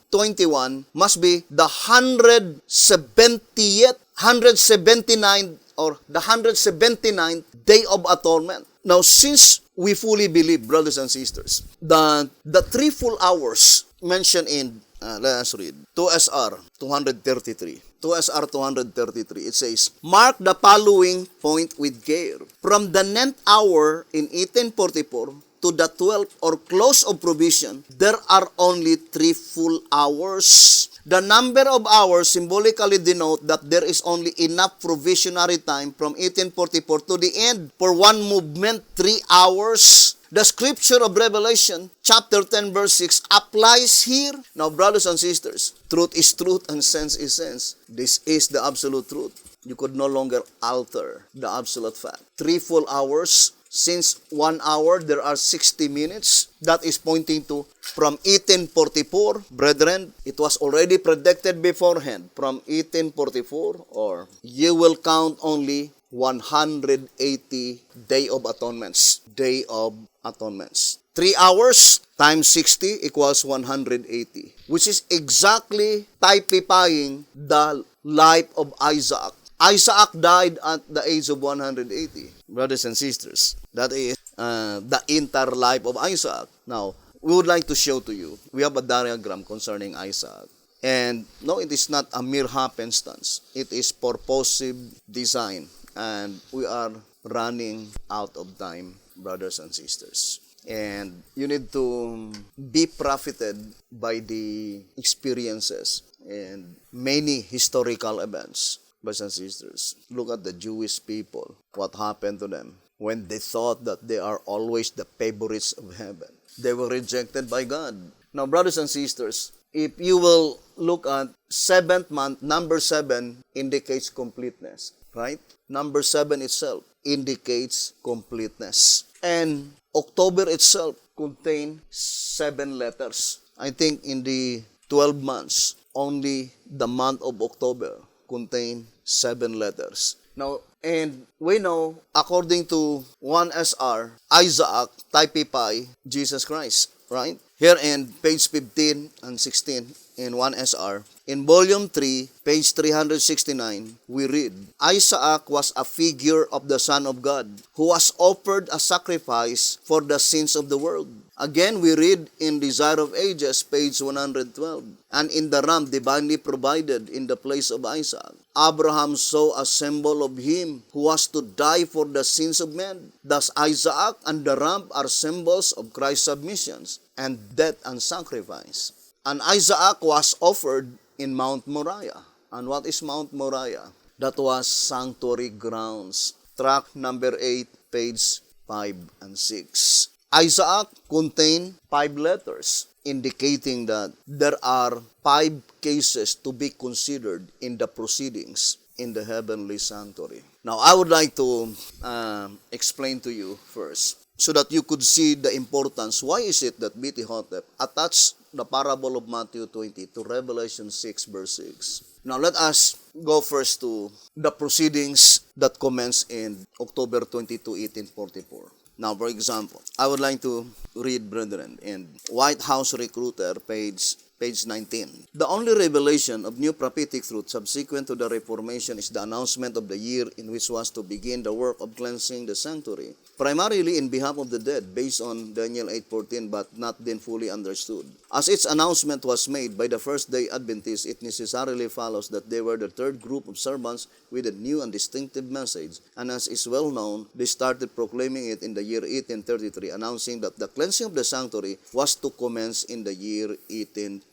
must be the 179th or the 179th Day of Atonement. Now, since we fully believe, brothers and sisters, that the 3 full hours mentioned in, let us read, 2SR 233. 2SR 233, it says, mark the following point with care. From the 9th hour in 1844 to the 12th or close of provision, there are only 3 full hours. The number of hours symbolically denote that there is only enough provisionary time from 1844 to the end for one movement, 3 hours. The scripture of Revelation, chapter 10, verse 6, applies here. Now, brothers and sisters, truth is truth and sense is sense. This is the absolute truth. You could no longer alter the absolute fact. 3 full hours. Since 1 hour, there are 60 minutes. That is pointing to from 1844, brethren, it was already predicted beforehand. From 1844, or you will count only 180 Day of Atonements. Day of Atonements. 3 hours times 60 equals 180, which is exactly typifying the life of Isaac. Isaac died at the age of 180, brothers and sisters. That is the entire life of Isaac. Now, we would like to show to you, we have a diagram concerning Isaac. And no, it is not a mere happenstance. It is purposive design. And we are running out of time, brothers and sisters. And you need to be profited by the experiences and many historical events. Brothers and sisters, look at the Jewish people. What happened to them when they thought that they are always the favorites of heaven? They were rejected by God. Now, brothers and sisters, if you will look at 7th month, number 7 indicates completeness, right? Number 7 itself indicates completeness. And October itself contains 7 letters. I think in the 12 months, only the month of October contain 7 letters. Now, and we know, according to 1SR, Isaac typify Jesus Christ, right? Here in page 15 and 16 in 1SR, in volume 3, page 369, we read, Isaac was a figure of the Son of God, who was offered a sacrifice for the sins of the world. Again, we read in Desire of Ages, page 112, and in the ram divinely provided in the place of Isaac, Abraham saw a symbol of him who was to die for the sins of men. Thus Isaac and the ram are symbols of Christ's submissions and death and sacrifice. And Isaac was offered in Mount Moriah. And what is Mount Moriah? That was sanctuary grounds. Tract number 8, page 5 and 6. Isaac contained 5 letters, indicating that there are 5 cases to be considered in the proceedings in the heavenly sanctuary. Now, I would like to explain to you first, so that you could see the importance. Why is it that B.T. Hotep attached the parable of Matthew 20 to Revelation 6 verse 6? Now, let us go first to the proceedings that commence in October 22, 1844. Now, for example, I would like to read, brethren, in White House Recruiter, page 19. The only revelation of new prophetic truth subsequent to the Reformation is the announcement of the year in which was to begin the work of cleansing the sanctuary, primarily in behalf of the dead, based on Daniel 8:14, but not then fully understood. As its announcement was made by the first-day Adventists, it necessarily follows that they were the third group of servants with a new and distinctive message, and as is well known, they started proclaiming it in the year 1833, announcing that the cleansing of the sanctuary was to commence in the year 1844.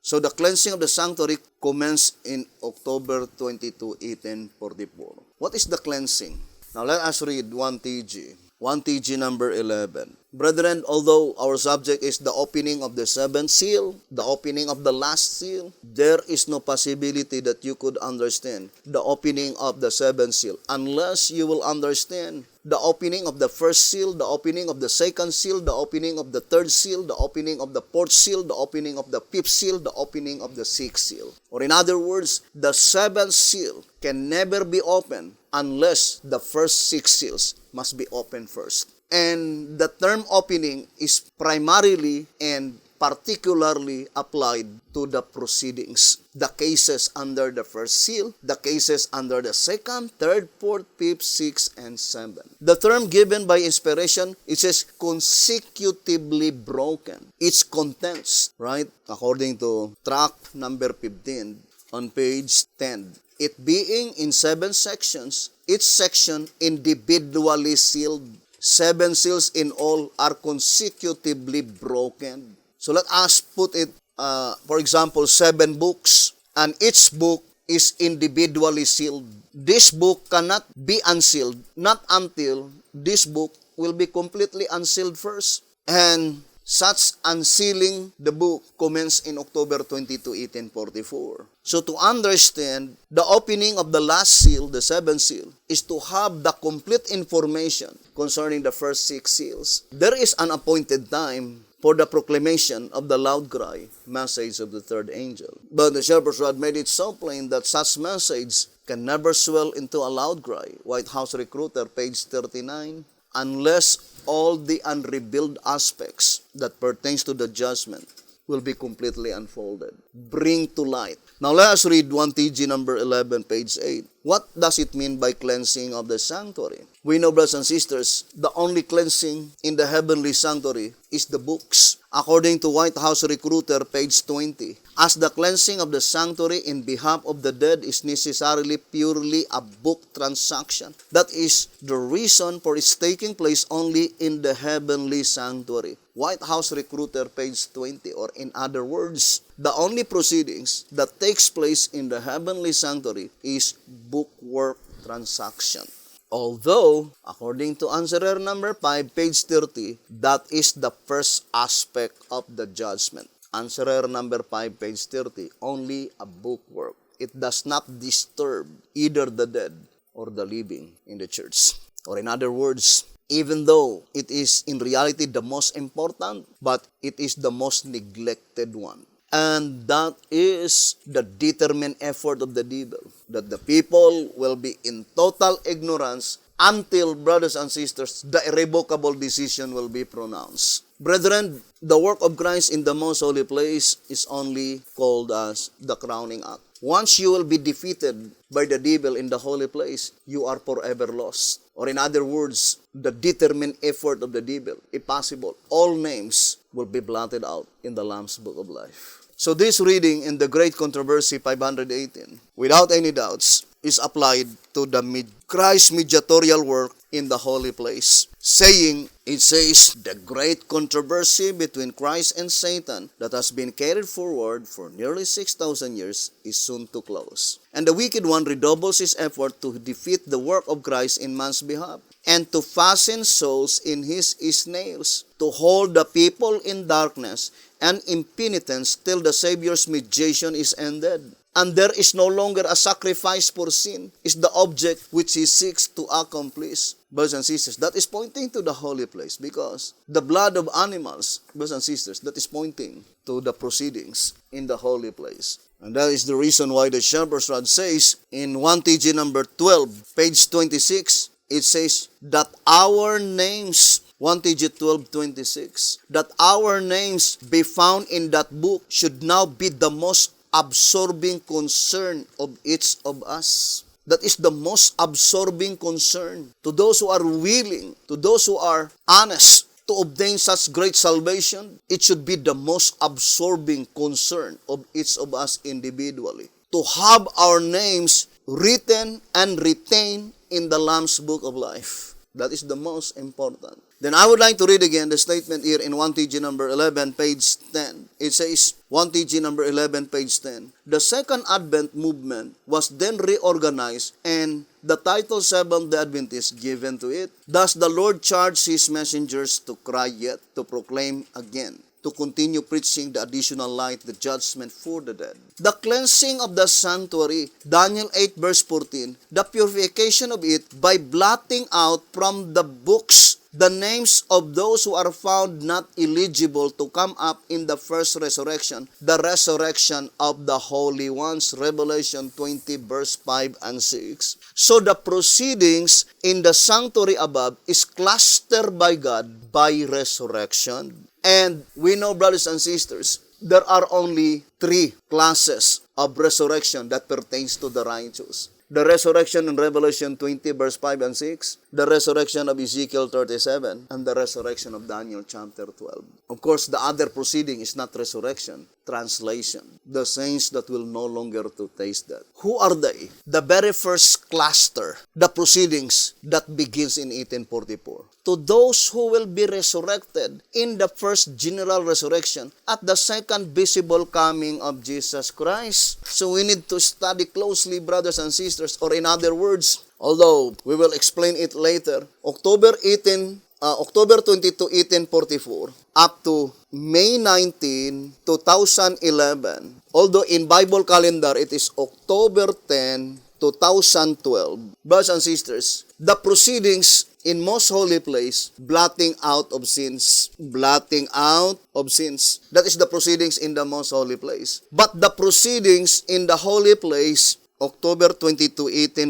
So the cleansing of the sanctuary commenced in October 22, 1844. What is the cleansing? Now let us read 1 TG number 11. Brethren, although our subject is the opening of the seventh seal, the opening of the last seal, there is no possibility that you could understand the opening of the seventh seal unless you will understand the opening of the first seal, the opening of the second seal, the opening of the third seal, the opening of the fourth seal, the opening of the fifth seal, the opening of the sixth seal. Or in other words, the seventh seal can never be opened unless the first 6 seals must be opened first. And the term opening is primarily and particularly applied to the proceedings, the cases under the first seal, the cases under the second, third, fourth, fifth, sixth, and seventh. The term given by inspiration, it says consecutively broken. Its contents, right? According to TRACT number 15 on page 10. It being in 7 sections, each section individually sealed. 7 seals in all are consecutively broken. So let us put it, for example, 7 books, and each book is individually sealed. This book cannot be unsealed, not until this book will be completely unsealed first. And such unsealing the book commenced in October 22, 1844. So to understand the opening of the last seal, the 7th seal, is to have the complete information concerning the first 6 seals. There is an appointed time for the proclamation of the loud cry, message of the third angel. But the Shepherd's Rod made it so plain that such message can never swell into a loud cry. White House Recruiter, page 39. Unless all the unrevealed aspects that pertains to the judgment will be completely unfolded. Bring to light. Now let us read 1 TG number 11, page 8. What does it mean by cleansing of the sanctuary? We know, brothers and sisters, the only cleansing in the heavenly sanctuary is the books. According to White House Recruiter, page 20, as the cleansing of the sanctuary in behalf of the dead is necessarily purely a book transaction. That is the reason for its taking place only in the heavenly sanctuary. White House Recruiter, page 20, or in other words, the only proceedings that takes place in the heavenly sanctuary is bookwork transaction. Although, according to answerer number 5, page 30, that is the first aspect of the judgment. Answerer number 5, page 30, only a bookwork. It does not disturb either the dead or the living in the church. Or in other words, even though it is in reality the most important, but it is the most neglected one. And that is the determined effort of the devil, that the people will be in total ignorance until, brothers and sisters, the irrevocable decision will be pronounced. Brethren, the work of Christ in the most holy place is only called as the crowning act. Once you will be defeated by the devil in the holy place, you are forever lost. Or in other words, the determined effort of the devil, if possible, all names will be blotted out in the Lamb's Book of Life. So this reading in the Great Controversy 518, without any doubts, is applied to the Christ's mediatorial work in the holy place, saying, it says, the great controversy between Christ and Satan that has been carried forward for nearly 6,000 years is soon to close. And the wicked one redoubles his effort to defeat the work of Christ in man's behalf, and to fasten souls in his snails, to hold the people in darkness and impenitence till the Savior's mediation is ended. And there is no longer a sacrifice for sin, is the object which he seeks to accomplish. Brothers and sisters, that is pointing to the holy place, because the blood of animals, brothers and sisters, that is pointing to the proceedings in the holy place. And that is the reason why the Shepherd's Rod says in 1 TG number 12, page 26, it says that our names, 1 TG 12:26, that our names be found in that book should now be the most absorbing concern of each of us. That is the most absorbing concern to those who are willing, to those who are honest to obtain such great salvation. It should be the most absorbing concern of each of us individually, to have our names written and retained in the Lamb's Book of Life. That is the most important. Then I would like to read again the statement here in 1 TG number 11, page 10. It says, 1 TG number 11, page 10. The Second Advent movement was then reorganized and the title Seventh-day Adventist given to it. Thus the Lord charged his messengers to cry yet, to proclaim again, to continue preaching the additional light, the judgment for the dead. The cleansing of the sanctuary, Daniel 8 verse 14, the purification of it by blotting out from the books the names of those who are found not eligible to come up in the first resurrection, the resurrection of the holy ones, Revelation 20 verse 5 and 6. So the proceedings in the sanctuary above is clustered by God by resurrection. And we know, brothers and sisters, there are only 3 classes of resurrection that pertains to the righteous. The resurrection in Revelation 20 verse 5 and 6, the resurrection of Ezekiel 37, and the resurrection of Daniel chapter 12. Of course, the other proceeding is not resurrection, translation. The saints that will no longer to taste that. Who are they? The very first cluster, the proceedings that begins in 1844. To those who will be resurrected in the first general resurrection at the second visible coming of Jesus Christ. So we need to study closely, brothers and sisters, or in other words, although we will explain it later, October 22, 1844 up to May 19, 2011, although in Bible calendar it is October 10, 2012. Brothers and sisters, the proceedings in most holy place, blotting out of sins. Blotting out of sins. That is the proceedings in the most holy place. But the proceedings in the holy place, October 22,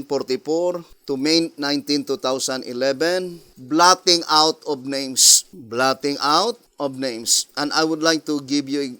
1844 to May 19, 2011, blotting out of names. Blotting out of names. And I would like to give you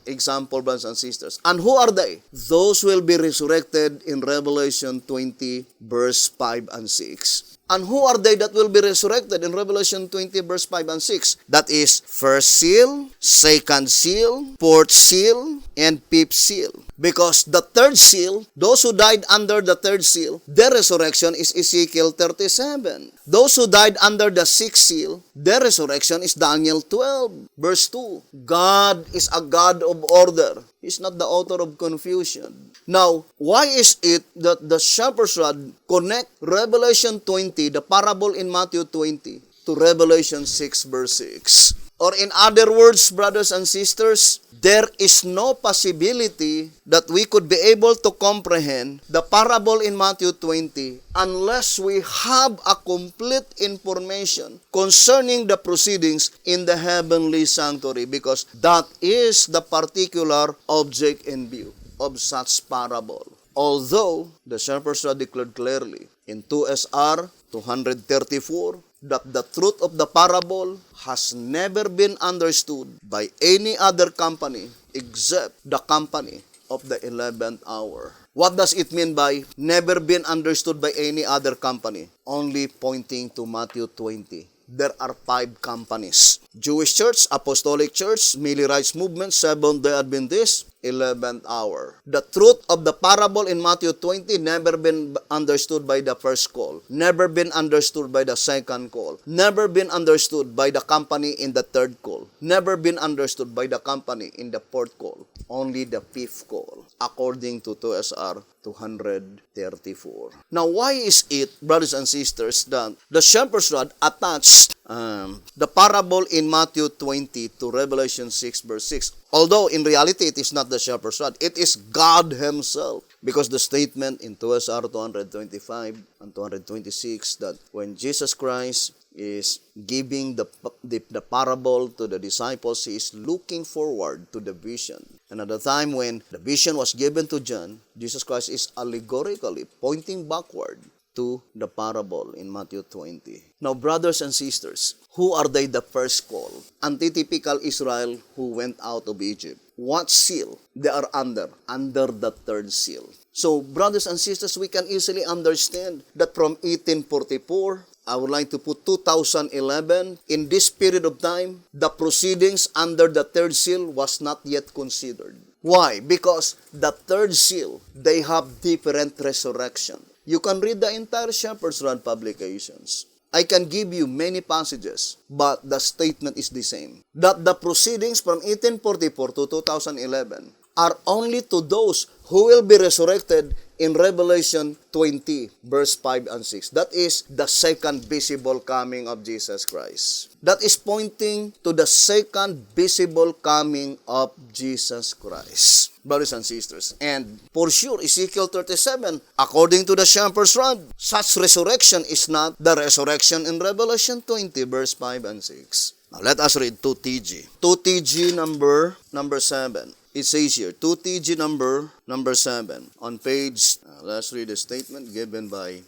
example, brothers and sisters. And who are they? Those will be resurrected in Revelation 20, verse 5 and 6. And who are they that will be resurrected in Revelation 20, verse 5 and 6? That is first seal, second seal, fourth seal, and fifth seal. Because the third seal, those who died under the third seal, their resurrection is Ezekiel 37. Those who died under the sixth seal, their resurrection is Daniel 12, verse 2. God is a God of order. He's not the author of confusion. Now, why is it that the Shepherd's Rod connect Revelation 20, the parable in Matthew 20, to Revelation 6, verse 6? Or in other words, brothers and sisters, there is no possibility that we could be able to comprehend the parable in Matthew 20 unless we have a complete information concerning the proceedings in the heavenly sanctuary, because that is the particular object in view of such parable. Although the Shepherd's Rod declared clearly in 2 SR 234 that the truth of the parable has never been understood by any other company except the company of the 11th hour. What does it mean by never been understood by any other company? Only pointing to Matthew 20. there are 5 companies. Jewish Church, Apostolic Church, Millerite Movement, Seventh-day Adventist, 11th hour. The truth of the parable in Matthew 20 never been understood by the first call, never been understood by the second call, never been understood by the company in the third call, never been understood by the company in the fourth call, only the 5th call, according to 2SR 234. Now, why is it, brothers and sisters, that the shepherd's rod attached the parable in Matthew 20 to Revelation 6 verse 6? Although in reality it is not the shepherd's rod, it is God Himself. Because the statement in 2SR 225 and 226 that when Jesus Christ is giving the parable to the disciples, He is looking forward to the vision. And at the time when the vision was given to John, Jesus Christ is allegorically pointing backward to the parable in Matthew 20. Now, brothers and sisters, who are they the first call? Antitypical Israel who went out of Egypt. What seal they are under? Under the third seal. So, brothers and sisters, we can easily understand that from 1844, I would like to put 2011, in this period of time, the proceedings under the third seal was not yet considered. Why? Because the third seal, they have different resurrection. You can read the entire Shepherd's Rod publications. I can give you many passages, but the statement is the same. That the proceedings from 1844 to 2011 are only to those who will be resurrected in Revelation 20, verse 5 and 6. That is the second visible coming of Jesus Christ. That is pointing to the second visible coming of Jesus Christ, brothers and sisters. And for sure, Ezekiel 37, according to the shepherd's rod, such resurrection is not the resurrection in Revelation 20, verse 5 and 6. Now, let us read 2TG. 2TG number 7. It says here, 2TG number 7 on page, let's read the statement given by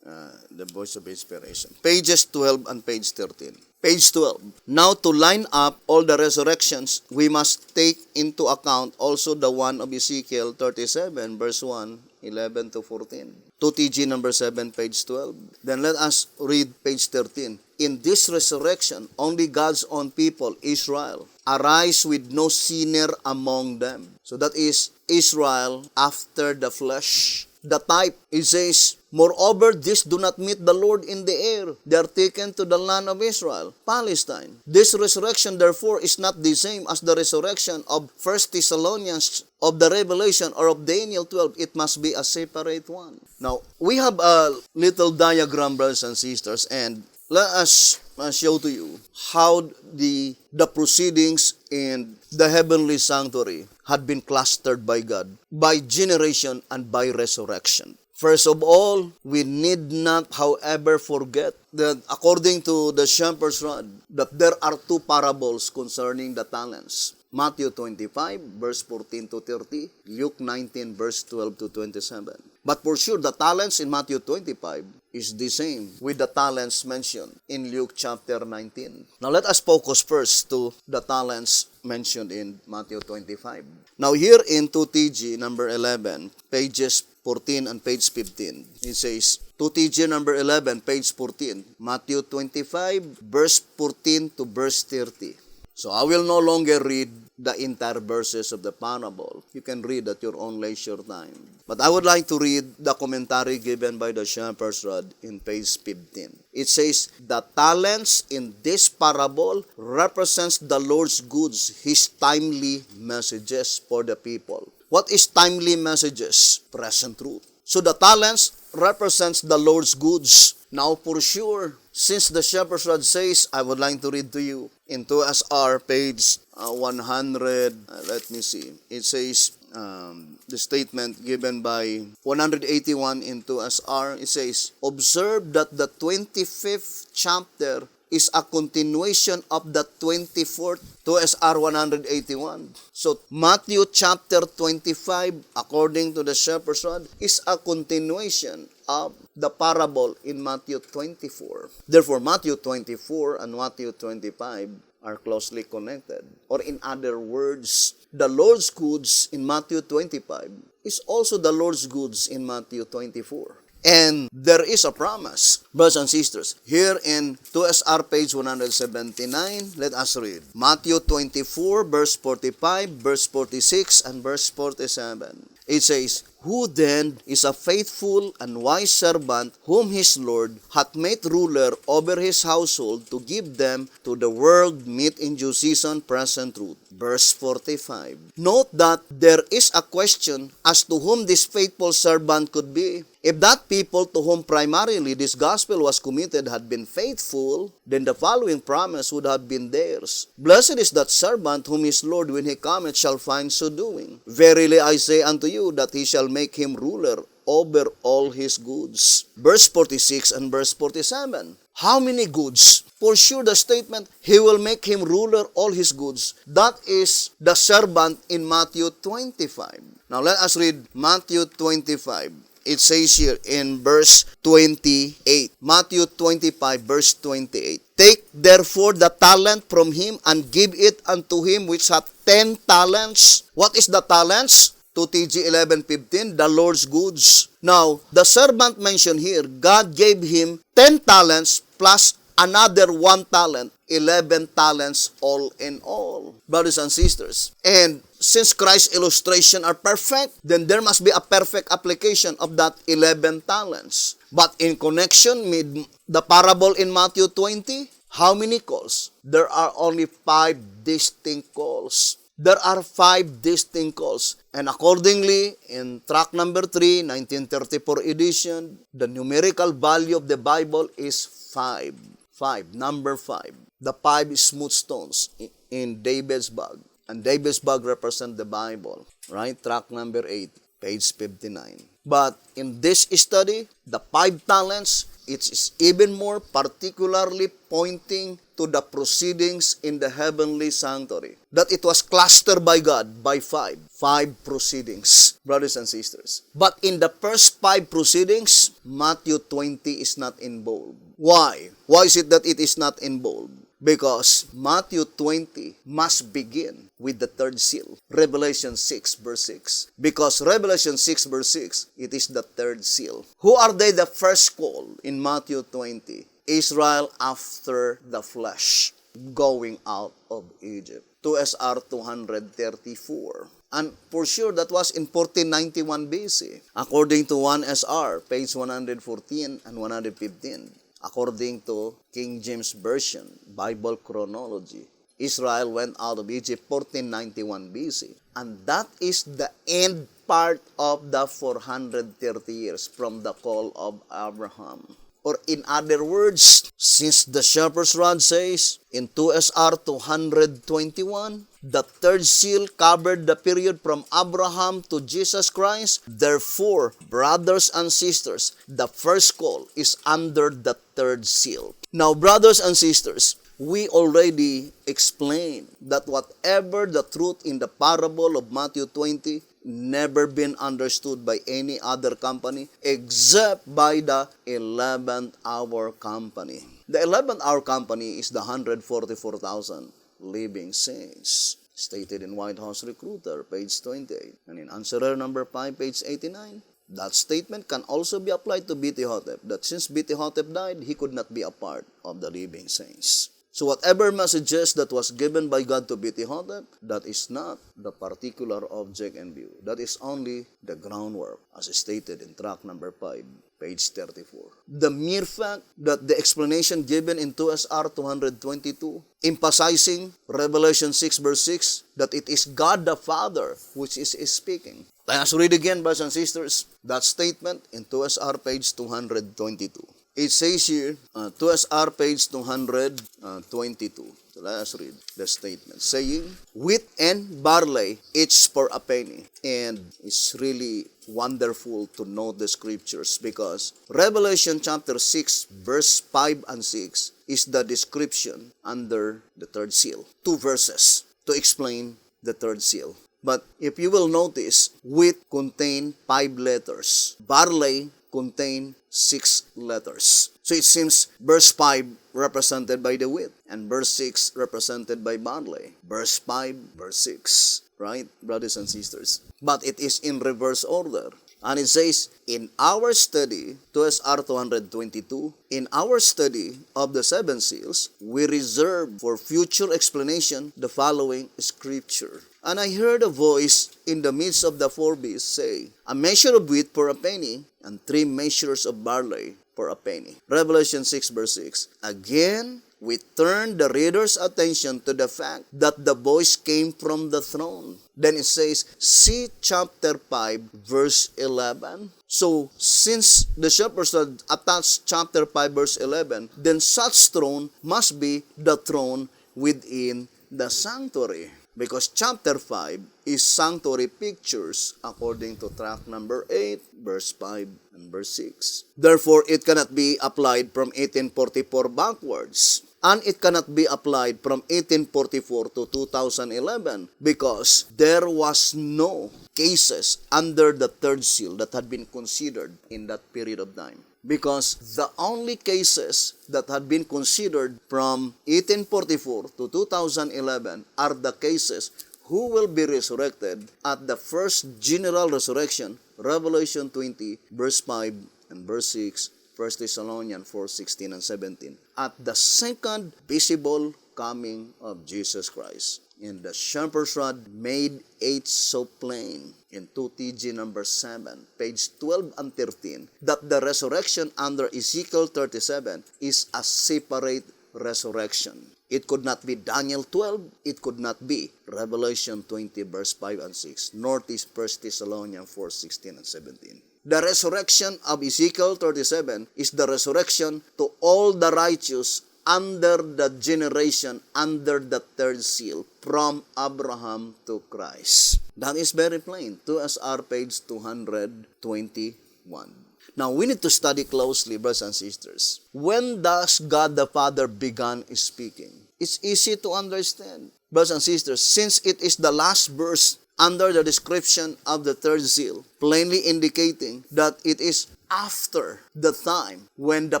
the Voice of Inspiration. Pages 12 and page 13. Page 12. Now to line up all the resurrections, we must take into account also the one of Ezekiel 37, verse 1, 11 to 14. 2TG number 7, page 12. Then let us read page 13. In this resurrection, only God's own people, Israel, arise with no sinner among them. So that is Israel after the flesh. The type, it says, moreover, these do not meet the Lord in the air. They are taken to the land of Israel, Palestine. This resurrection, therefore, is not the same as the resurrection of 1 Thessalonians, of the Revelation, or of Daniel 12. It must be a separate one. Now, we have a little diagram, brothers and sisters, and let us show to you how the proceedings in the heavenly sanctuary had been clustered by God, by generation and by resurrection. First of all, we need not, however, forget that according to the shepherd's rod, that there are 2 parables concerning the talents. Matthew 25, verse 14 to 30, Luke 19, verse 12 to 27. But for sure, the talents in Matthew 25 is the same with the talents mentioned in Luke chapter 19. Now, let us focus first to the talents mentioned in Matthew 25. Now, here in 2TG number 11, pages 14 and page 15, it says, 2TG number 11, page 14, Matthew 25, verse 14 to verse 30. So, I will no longer read the entire verses of the parable. You can read at your own leisure time. But I would like to read the commentary given by the shepherd's rod in page 15. It says, the talents in this parable represents the Lord's goods, His timely messages for the people. What is timely messages? Present truth. So the talents represents the Lord's goods. Now for sure, since the shepherd's rod says, I would like to read to you in 2SR page 100, let me see. It says, the statement given by 181 in 2SR, it says, observe that the 25th chapter is a continuation of the 24th, 2SR 181. So, Matthew chapter 25, according to the shepherd's rod, is a continuation of the parable in Matthew 24. Therefore, Matthew 24 and Matthew 25 are closely connected. Or in other words, the Lord's goods in Matthew 25 is also the Lord's goods in Matthew 24. And there is a promise. Brothers and sisters, here in 2SR page 179, let us read. Matthew 24, verse 45, verse 46, and verse 47. It says, "Who then is a faithful and wise servant whom his Lord hath made ruler over his household to give them to the world meat in due season, present truth." Verse 45. Note that there is a question as to whom this faithful servant could be. If that people to whom primarily this gospel was committed had been faithful, then the following promise would have been theirs. "Blessed is that servant whom his Lord when he cometh shall find so doing. Verily I say unto you that he shall make him ruler over all his goods." Verse 46 and verse 47. How many goods? For sure the statement, he will make him ruler all his goods. That is the servant in Matthew 25. Now let us read Matthew 25. It says here in verse 28. Matthew 25 verse 28. "Take therefore the talent from him and give it unto him which hath 10 talents. What is the talents? To TG 11:15, the Lord's goods. Now, the servant mentioned here, God gave him 10 talents plus another 1 talent, 11 talents all in all. Brothers and sisters, and since Christ's illustration are perfect, then there must be a perfect application of that 11 talents. But in connection with the parable in Matthew 20, how many calls? There are only 5 distinct calls. There are 5 distinct calls. And accordingly, in tract number 3, 1934 edition, the numerical value of the Bible is 5. 5, number 5. The 5 smooth stones in David's bag. And David's bag represents the Bible. Right? Tract number 8, page 59. But in this study, the 5 talents, it is even more particularly pointing to the proceedings in the heavenly sanctuary. That it was clustered by God by 5 proceedings, brothers and sisters. But in the first 5 proceedings, Matthew 20 is not involved. Why? Why is it that it is not involved? Because Matthew 20 must begin with the 3rd seal, Revelation 6 verse 6. Because Revelation 6 verse 6, it is the 3rd seal. Who are they the first call in Matthew 20? Israel after the flesh, going out of Egypt. 2SR 234. And for sure, that was in 1491 BC. According to 1SR, page 114 and 115. According to King James Version, Bible chronology, Israel went out of Egypt 1491 BC. And that is the end part of the 430 years from the call of Abraham. Or in other words, since the shepherd's rod says in 2SR 221, the 3rd seal covered the period from Abraham to Jesus Christ. Therefore, brothers and sisters, the first call is under the 3rd seal. Now, brothers and sisters, we already explained that whatever the truth in the parable of Matthew 20 never been understood by any other company except by the 11th hour company. The 11th hour company is the 144,000 living saints, stated in White House Recruiter, page 28. And in answerer number 5, page 89, that statement can also be applied to B.T. Hotep, that since B.T. Hotep died, he could not be a part of the living saints. So whatever messages that was given by God to B.T. Hotep, that is not the particular object in view. That is only the groundwork, as stated in tract number 5, page 34. The mere fact that the explanation given in 2SR 222, emphasizing Revelation 6 verse 6, that it is God the Father which is speaking. Let us read again, brothers and sisters, that statement in 2SR page 222. It says here, 2SR page 222. So let us read the statement. Saying, wheat and barley, each for a penny. And it's really wonderful to know the scriptures because Revelation chapter 6, verse 5 and 6 is the description under the 3rd seal. 2 verses to explain the 3rd seal. But if you will notice, wheat contain 5 letters. Barley contain 6 letters. So it seems verse 5 represented by the wheat and verse 6 represented by barley. Verse 5, verse 6. Right, brothers and sisters? But it is in reverse order. And it says, in our study, 2SR 222, in our study of the seven seals, we reserve for future explanation the following scripture. And I heard a voice in the midst of the four beasts say, a measure of wheat for a penny, and 3 measures of barley for a penny. Revelation 6 verse 6. Again, we turn the reader's attention to the fact that the voice came from the throne. Then it says, see chapter 5 verse 11. So, since the shepherds had attached chapter 5 verse 11, then such throne must be the throne within the sanctuary. Because chapter 5 is sanctuary pictures according to tract number 8, verse 5 and verse 6. Therefore, it cannot be applied from 1844 backwards. And it cannot be applied from 1844 to 2011 because there was no cases under the third seal that had been considered in that period of time. Because the only cases that had been considered from 1844 to 2011 are the cases who will be resurrected at the first general resurrection, Revelation 20, verse 5 and verse 6, 1 Thessalonians 4, 16 and 17, at the second visible coming of Jesus Christ. And the shepherd's rod made it so plain in 2TG number 7, page 12 and 13, that the resurrection under Ezekiel 37 is a separate resurrection. It could not be Daniel 12, it could not be Revelation 20, verse 5 and 6, nor is 1 Thessalonians 4, 16 and 17. The resurrection of Ezekiel 37 is the resurrection to all the righteous under the generation under the third seal from Abraham to Christ. That is very plain. 2SR page 221. Now, we need to study closely, brothers and sisters. When does God the Father began speaking? It's easy to understand, brothers and sisters, since it is the last verse under the description of the third seal, plainly indicating that it is after the time when the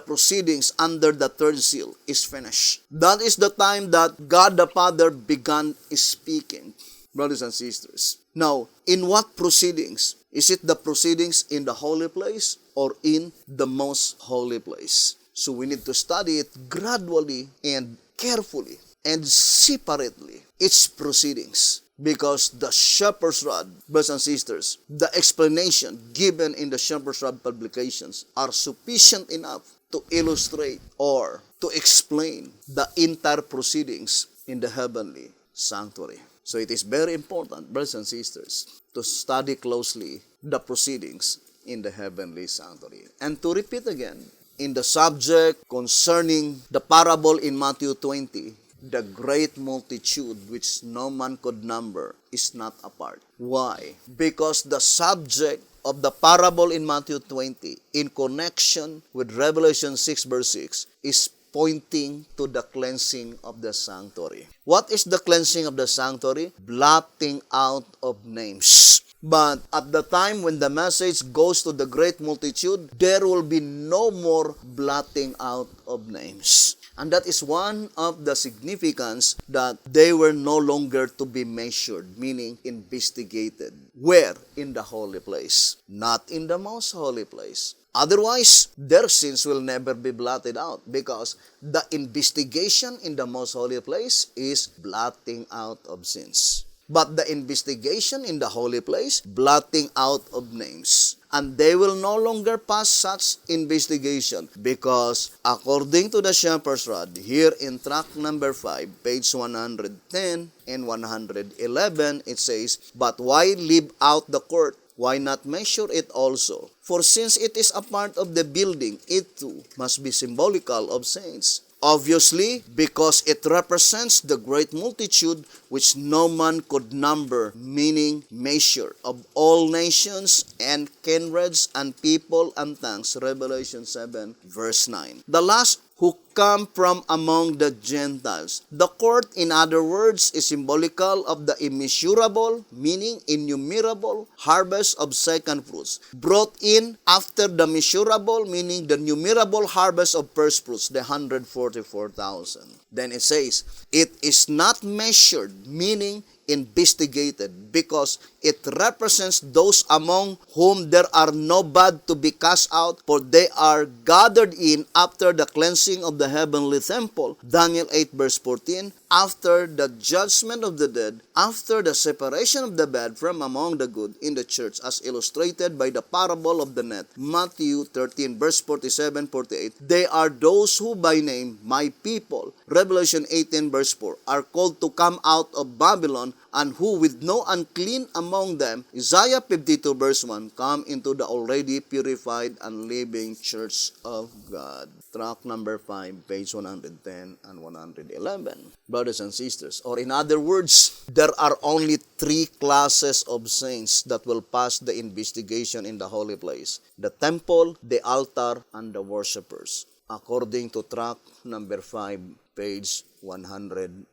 proceedings under the third seal is finished. That is the time that God the Father began speaking, brothers and sisters. Now, in what proceedings? Is it the proceedings in the holy place or in the most holy place? So we need to study it gradually and carefully and separately, its proceedings. Because the shepherd's rod, brothers and sisters, the explanation given in the shepherd's rod publications are sufficient enough to illustrate or to explain the entire proceedings in the heavenly sanctuary. So it is very important, brothers and sisters, to study closely the proceedings in the heavenly sanctuary. And to repeat again, in the subject concerning the parable in Matthew 20, the great multitude which no man could number is not a part. Why? Because the subject of the parable in Matthew 20 in connection with Revelation 6 verse 6 is pointing to the cleansing of the sanctuary. What is the cleansing of the sanctuary? Blotting out of names. But at the time when the message goes to the great multitude, there will be no more blotting out of names. And that is one of the significance that they were no longer to be measured, meaning investigated. Where? In the holy place, not in the most holy place. Otherwise, their sins will never be blotted out because the investigation in the most holy place is blotting out of sins. But the investigation in the holy place, blotting out of names. And they will no longer pass such investigation because according to the shepherd's rod, here in tract number 5, page 110 and 111, it says, but why leave out the court? Why not measure it also? For since it is a part of the building, it too must be symbolical of saints. Obviously, because it represents the great multitude which no man could number, meaning measure, of all nations and kindreds and people and tongues. Revelation 7, verse 9. The last who come from among the Gentiles. The court, in other words, is symbolical of the immeasurable, meaning innumerable, harvest of second fruits, brought in after the measurable, meaning the numerable harvest of first fruits, the 144,000. Then it says, it is not measured, meaning investigated because it represents those among whom there are no bad to be cast out, for they are gathered in after the cleansing of the heavenly temple. Daniel 8 verse 14, after the judgment of the dead, after the separation of the bad from among the good in the church, as illustrated by the parable of the net. Matthew 13 verse 47-48, they are those who by name, my people, Revelation 18 verse 4, are called to come out of Babylon, and who with no unclean among them, Isaiah 52 verse 1, come into the already purified and living church of God. Tract number 5, page 110 and 111. Brothers and sisters, or in other words, there are only 3 classes of saints that will pass the investigation in the holy place: the temple, the altar, and the worshippers, according to tract number 5, page 109.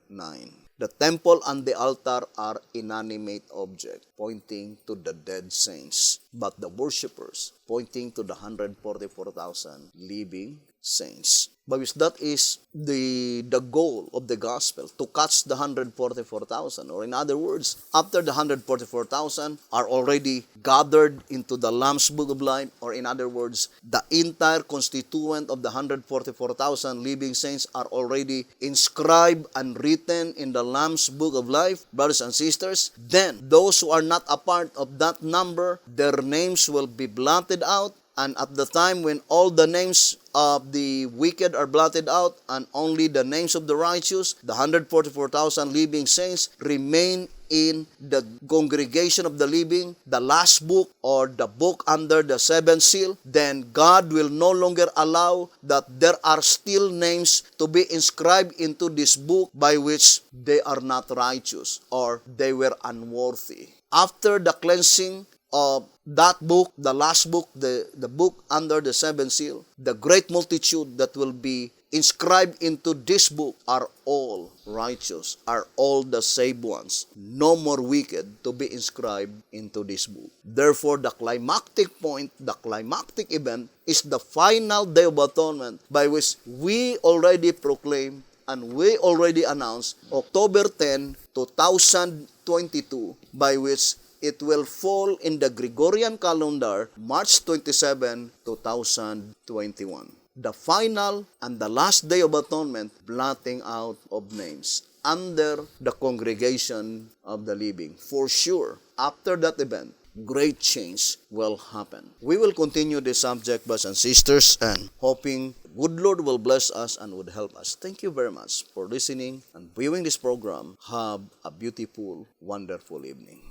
The temple and the altar are inanimate objects, pointing to the dead saints, but the worshippers, pointing to the 144,000 living saints. Because that is the goal of the gospel, to catch the 144,000. Or in other words, after the 144,000 are already gathered into the Lamb's Book of Life, or in other words, the entire constituent of the 144,000 living saints are already inscribed and written in the Lamb's Book of Life, brothers and sisters, then those who are not a part of that number, their names will be blotted out. And at the time when all the names of the wicked are blotted out and only the names of the righteous, the 144,000 living saints remain in the congregation of the living, the last book or the book under the 7th seal, then God will no longer allow that there are still names to be inscribed into this book by which they are not righteous or they were unworthy. After the cleansing of that book, the last book, the book under the 7th seal, the great multitude that will be inscribed into this book are all righteous, are all the saved ones. No more wicked to be inscribed into this book. Therefore, the climactic point, the climactic event is the final day of atonement, by which we already proclaim and we already announced October 10, 2022, by which it will fall in the Gregorian calendar, March 27, 2021. The final and the last day of atonement, blotting out of names under the congregation of the living. For sure, after that event, great change will happen. We will continue this subject, brothers and sisters, and hoping good Lord will bless us and would help us. Thank you very much for listening and viewing this program. Have a beautiful, wonderful evening.